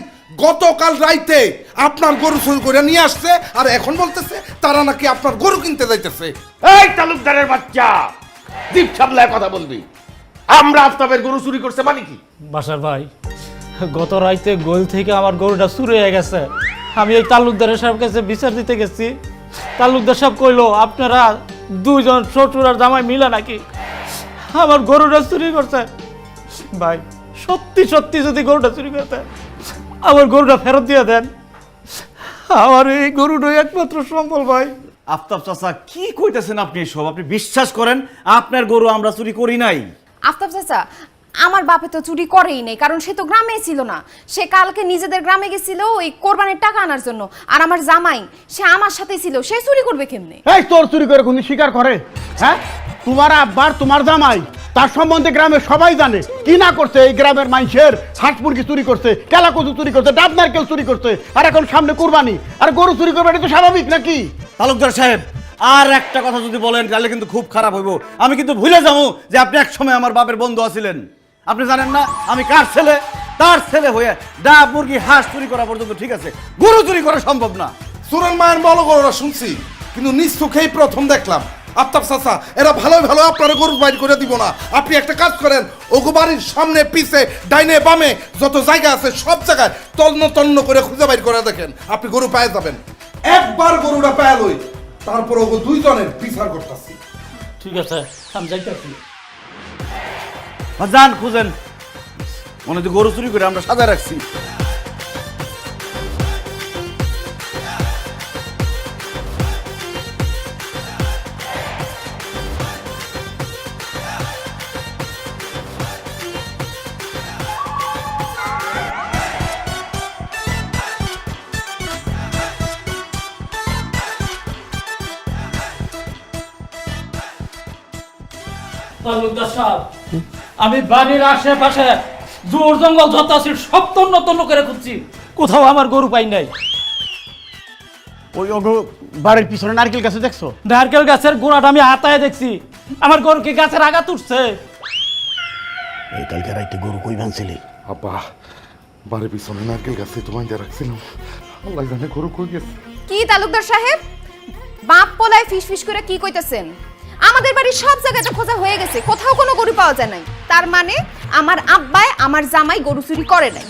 গতকাল রাইতে আপনার গরু চুরি করে নিয়ে আসছে, আর এখন বলতেছে তারা নাকি আপনার গরু কিনতে যাইতেছে। এই তালুকদারের বাচ্চা, জিভ সামলায় কথা বলবি। আমরা আফতাবের গরু চুরি করছে মানে কি? বাসার ভাই, গত রাইতে গোল থেকে আমার গরুটা চুরি হয়ে গেছে। আমি এই তালুকদারের সাহেব কাছে বিচার দিতে গেছি, তালুকদার সাহেব কইলো আপনারা 2 জন শ্বশুর আর জামাই মিলে নাকি আমার গরুটা চুরি করছে। ভাই সত্যি সত্যি যদি গরুটা চুরি করতে, আমার গরুটা ফেরত দিয়ে দেন, আমার এই গরুটাই একমাত্র সম্বল। ভাই আফতাব চাচা, কি কইতেছেন আপনি এসব? আপনি বিশ্বাস করেন আপনার গরু আমরা চুরি করি নাই। আফতাব চাচা, আমার বাপে তো চুরি করেই নেই, কারণ সে তো গ্রামে ছিল না। সে কালকে নিজেদের গ্রামে গেছিল ওই কোরবানির টাকা আনার জন্য। আর আমার জামাই, সে আমার সাথেই ছিল, সে চুরি করবে কেমনে? এই তোর চুরি করে কোন স্বীকার করে? হ্যাঁ, তোমার আব্বার, তোমার জামাই, তার সম্বন্ধে গ্রামের সবাই জানে কি না করছে। এই গ্রামের মানুষের হাঁস মুরগি চুরি করছে, কেলা কচু চুরি করছে, ডাব নারকেল চুরি করছে, আর এখন সামনে কুরবানি, আর গরু চুরি করবে, এটা তো স্বাভাবিক নাকি? তালুকদার সাহেব, আর একটা কথা যদি বলেন তাহলে কিন্তু খুব খারাপ হইব। আমি কিন্তু ভুলে যাবো যে আপনি এক সময় আমার বাপের বন্ধু আছিলেন। আপনি জানেন না আমি কার ছেলে? তার ছেলে হয়ে ডাব মুরগি হাঁস চুরি করা পর্যন্ত ঠিক আছে, গরু চুরি করা সম্ভব না। সুরেন মায়ের বলো গরুরা শুনছি, কিন্তু নিজ চোখেই প্রথম দেখলাম। আফতাব চাচা, এরা ভালো ভালো আপনার গরু বাইর করে দিব না। আপনি একটা কাজ করেন, ওগো বাড়ির সামনে পিছে ডাইনে বামে যত জায়গা আছে সব জায়গায় তন্ন তন্ন করে খুঁজে বাইর করে দেখেন, আপনি গরু পেয়ে যাবেন। একবার গরুটা পেয়ে লই, তারপর ওগো 2 জনের বিচার করতেছি। ঠিক আছে, আমি যাইতেছি। যান খুঁজেন, মনে হচ্ছে গরু চুরি করে আমরা সাজায় রাখছি। তালুকদার সাহেব, আমি বাড়ির আশেপাশে জোর জঙ্গল যত আছে সব তন্ন তন্ন করে খুঁজছি, কোথাও আমার গরু পাই নাই। ওই বাড়ির পিছনে নারকেল গাছে দেখছো? নারকেল গাছের গোড়াটা আমি হাতায় দেখছি, আমার গরু কি গাছের আঘাত উঠছে? এই কালকে রাইতে গরু কই ভাঙছিলি? আব্বা, বাড়ির পিছনে নারকেল গাছে তোমায় দিয়ে রাখছিলাম, আল্লাহ জানে গরু কই গেছে। কি তালুকদার সাহেব, বাপ পোলায় ফিস ফিস করে কি কইতাছেন? আমাদের বাড়ির সব জায়গাতে খোঁজা হয়ে গেছে, কোথাও কোনো গরু পাওয়া যায় নাই। তার মানে আমার আব্বাই, আমার জামাই গরু চুরি করে নাই।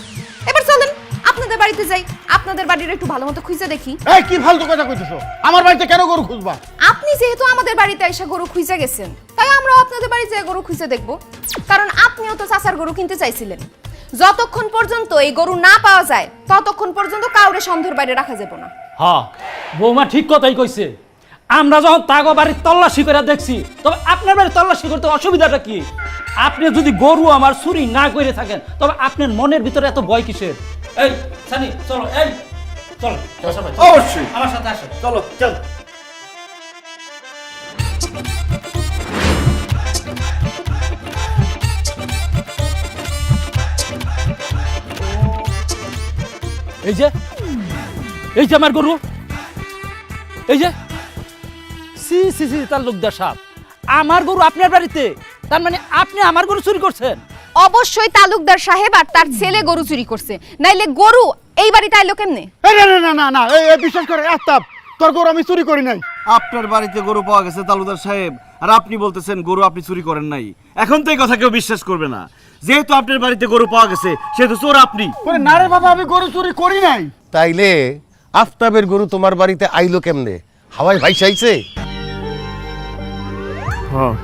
এবার চলেন আপনাদের বাড়িতে যাই, আপনাদের বাড়ির একটু ভালো মতো খুঁজে দেখি। এই কি ফালতু কথা কইতেছো? আমার বাড়িতে কেন গরু খুঁজবা? আপনি যেহেতু আমাদের বাড়িতে এসে গরু খুঁজে গেছেন, তাই আমরাও আপনাদের বাড়িতে গরু খুঁজে দেখব। কারণ আপনিও তো চাচার গরু কিনতে চাইছিলেন। যতক্ষণ পর্যন্ত এই গরু না পাওয়া যায় ততক্ষণ পর্যন্ত কাউরে সন্দেহের বাইরে রাখা যাবে না। হ্যাঁ, বৌমা ঠিক কথাই কইছে। আমরা যখন তাগো বাড়ির তল্লাশি করে দেখছি, তবে আপনার বাড়ির তল্লাশি করতে অসুবিধাটা কি? আপনি যদি গরু আমার চুরি না করে থাকেন, তবে আপনার মনের ভিতরে এত ভয় কিসের? এই সানি, চলো, এই চলো, অবশ্যই আমার সাথে আসো। চলো চল। এই যে আমার গরু, এই যে সি সি সি তালুকদার সাহেব, আমার গরু আপনার বাড়িতে, তার মানে আপনি আমার গরু চুরি করছেন? অবশ্যই তালুকদার সাহেব আর তার ছেলে গরু চুরি করছে, নাইলে গরু এই বাড়িতে আইলো কেমনে? না না না না না, এই বিশ্বাস করে আফতাব, তোর গরু আমি চুরি করি নাই। আপনার বাড়িতে গরু পাওয়া গেছে তালুকদার সাহেব, আর আপনি বলতেছেন গরু আপনি চুরি করেন নাই। এখন তো এই কথা কেউ বিশ্বাস করবে না। যেহেতু আপনার বাড়িতে গরু পাওয়া গেছে, সেহেতু চোর আপনি। না রে বাবা, আমি গরু চুরি করি নাই। তাইলে আফতাবের গরু তোমার বাড়িতে আইলো কেমনে? হাওয়ায় ভাইসাইছে? হ্যাঁ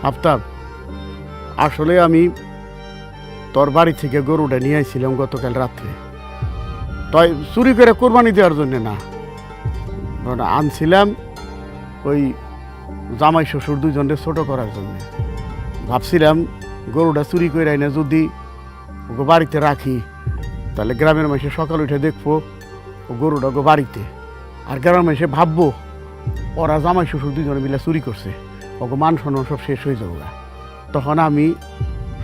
আফতাব, আসলে আমি তোর বাড়ি থেকে গরুটা নিয়ে আইছিলাম গতকাল রাত্রে। তাই চুরি করে কোরবানি দেওয়ার জন্য না, ওটা আনছিলাম ওই জামাই শ্বশুর দুজনকে ছোট করার জন্য। ভাবছিলাম গরুটা চুরি করে এনে যদি ওকে বাড়িতে রাখি, তাহলে গ্রামের মানুষে সকাল উঠে দেখবো ও গরুটা ওকে বাড়িতে, আর গ্রামের মানুষে ভাববো ওরা জামাই শ্বশুর দুজনে মিলে চুরি করছে, ওকে মান সম্মান সব শেষ হয়ে যাবো। তখন আমি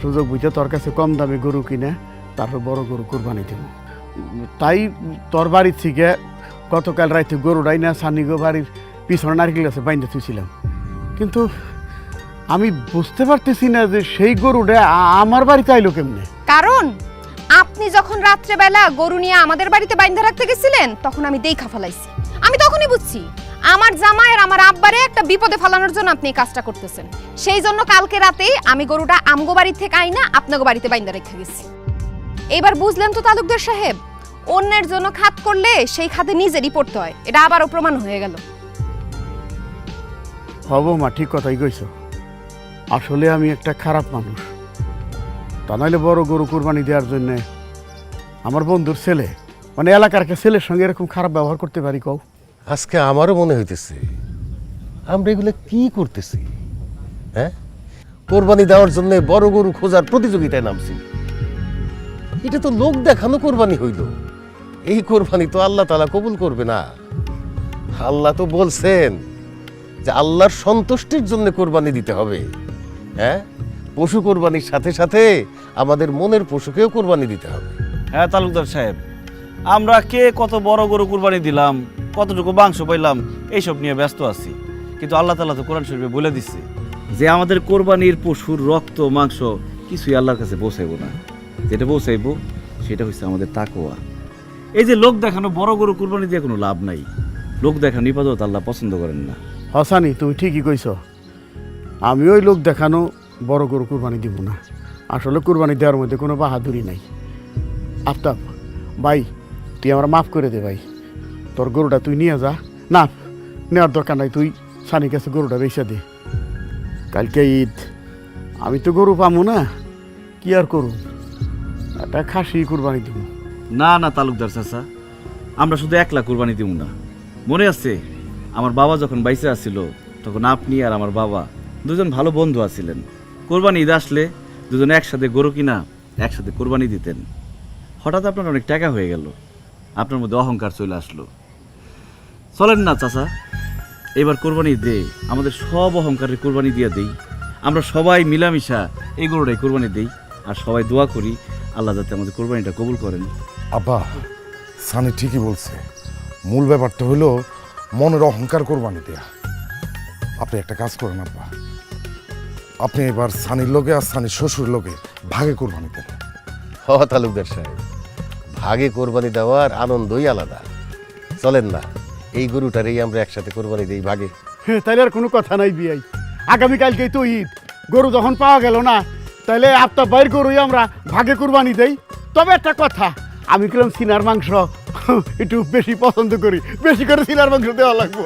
সুযোগ বুঝে তোর কাছে কম দামে গরু কিনে তারপর বড় গরু কোরবানি দেব। তাই তোর বাড়ির থেকে গতকাল রাইতে গরুটাই না সানিগো বাড়ির পিছনে নারকেল গাছে বাইন্দে থুইছিলাম, কিন্তু আমি বুঝতে পারতেছি না যে সেই গরুটা আমার বাড়িতে আইলো কেমনে। কারণ আপনি যখন রাত্রেবেলা গরু নিয়ে আমাদের বাড়িতে বাইন্ধা রাখতে গেছিলেন, তখন আমি দেখা ফেলাইছি। আমি তখনই বুঝছি আমার জামাই আর আমার আব্বারে একটা বিপদে ফেলানোর জন্য আপনি এই কাজটা করতেছেন। সেই জন্য কালকে রাতেই আমি গরুটা আমগো বাড়ি থেকে আইনা আপনাগো বাড়িতে বাইন্ধা রেখে গেছি। এবার বুঝলেন তো তালুকদার সাহেব, অন্যের জন্য খাত করলে সেই খাতে নিজেরই পড়তে হয়, এটা আবারও প্রমাণ হয়ে গেল। হব মা, ঠিক কথাই কইছ। আসলে আমি একটা খারাপ মানুষ, তা নাহলে বড় গরু কোরবানি দেওয়ার জন্য আমার বন্ধুর ছেলে, মানে এলাকার একটা ছেলের সঙ্গে এরকম খারাপ ব্যবহার করতে পারি কও? আজকে আমারও মনে হইতেছে আমরা এগুলো কি করতেছি। হ্যাঁ, কোরবানি দেওয়ার জন্য বড় গরু খোঁজার প্রতিযোগিতায় নামছি। এটা তো লোক দেখানো কোরবানি হইল। এই কোরবানি তো আল্লাহ তাআলা কবুল করবে না। আল্লাহ তো বলছেন যে আল্লাহর সন্তুষ্টির জন্য কোরবানি দিতে হবে। হ্যাঁ, পশু কোরবানির সাথে সাথে আমাদের মনের পশুকেও কোরবানি দিতে হবে। হ্যাঁ তালুকদার সাহেব, আমরা কে কত বড় গরু কুরবানি দিলাম, কতটুকু মাংস পাইলাম, এইসব নিয়ে ব্যস্ত আছি। কিন্তু আল্লাহ তাআলা তো কোরআন শরীফে বলে দিচ্ছে যে আমাদের কোরবানির পশুর রক্ত মাংস কিছুই আল্লাহর কাছে পৌঁছাইব না, যেটা পৌঁছাইব সেটা হচ্ছে আমাদের তাকওয়া। এই যে লোক দেখানো বড় গরু কুরবানি দিয়ে কোনো লাভ নাই। লোক দেখানো ইবাদত আল্লাহ পছন্দ করেন না। হসানি, তুমি ঠিকই কইছ। আমি ওই লোক দেখানো বড় গরু কুরবানি দিব না। আসলে কুরবানি দেওয়ার মধ্যে কোনো বাহাদুরি নাই। আফতাব ভাই, তুই আমার মাফ করে দে ভাই, তোর গরুটা তুই নিয়ে যা। না, নেওয়ার দরকার নাই, তুই সানির কাছে গরুটা বেচে দে। কালকে ঈদ, আমি তো গরু পাবো না, কি আর করু, একটা খাসি কুরবানি দিব। না না তালুকদার চাচা, আমরা শুধু একলা কুরবানি দিব না। মনে আছে আমার বাবা যখন বাইসে আসছিল, তখন আপনি আর আমার বাবা দুজন ভালো বন্ধু আছিলেন। কোরবানি ঈদ আসলে দুজন একসাথে গরু কিনা একসাথে কোরবানি দিতেন। হঠাৎ আপনার অনেক টাকা হয়ে গেল, আপনার মধ্যে অহংকার চলে আসলো। চলেন না চাচা, এবার কোরবানি দে আমাদের সব অহংকারের কোরবানি দিয়ে দেই। আমরা সবাই মিলামিশা এই গরুটাই কোরবানি দেই, আর সবাই দোয়া করি আল্লাহ যাতে আমাদের কোরবানিটা কবুল করেন। আব্বা, সানি ঠিকই বলছে। মূল ব্যাপারটা হলো মনের অহংকার কোরবানি দেয়া। আপনি একটা কাজ করেন আব্বা, আপনি এবার সানির লোকে আর সানির শ্বশুর লোকে ভাগে কোরবানি দেন। হ তালুকদার সাহেব, ভাগে কোরবানি দেওয়ার আনন্দই আলাদা। চলেন না, এই গরুটারই আমরা একসাথে কোরবানি দেই ভাগে। হ্যাঁ, তাহলে আর কোনো কথা নাই বিয়াই। আগামীকালকেই তো ঈদ, গরু যখন পাওয়া গেল না, তাহলে আপনার বাইর গরুই আমরা ভাগে কুরবানি দেই। তবে একটা কথা, আমি কিরম সিনার মাংস একটু বেশি পছন্দ করি, বেশি করে সিনার মাংস দেওয়া লাগবো।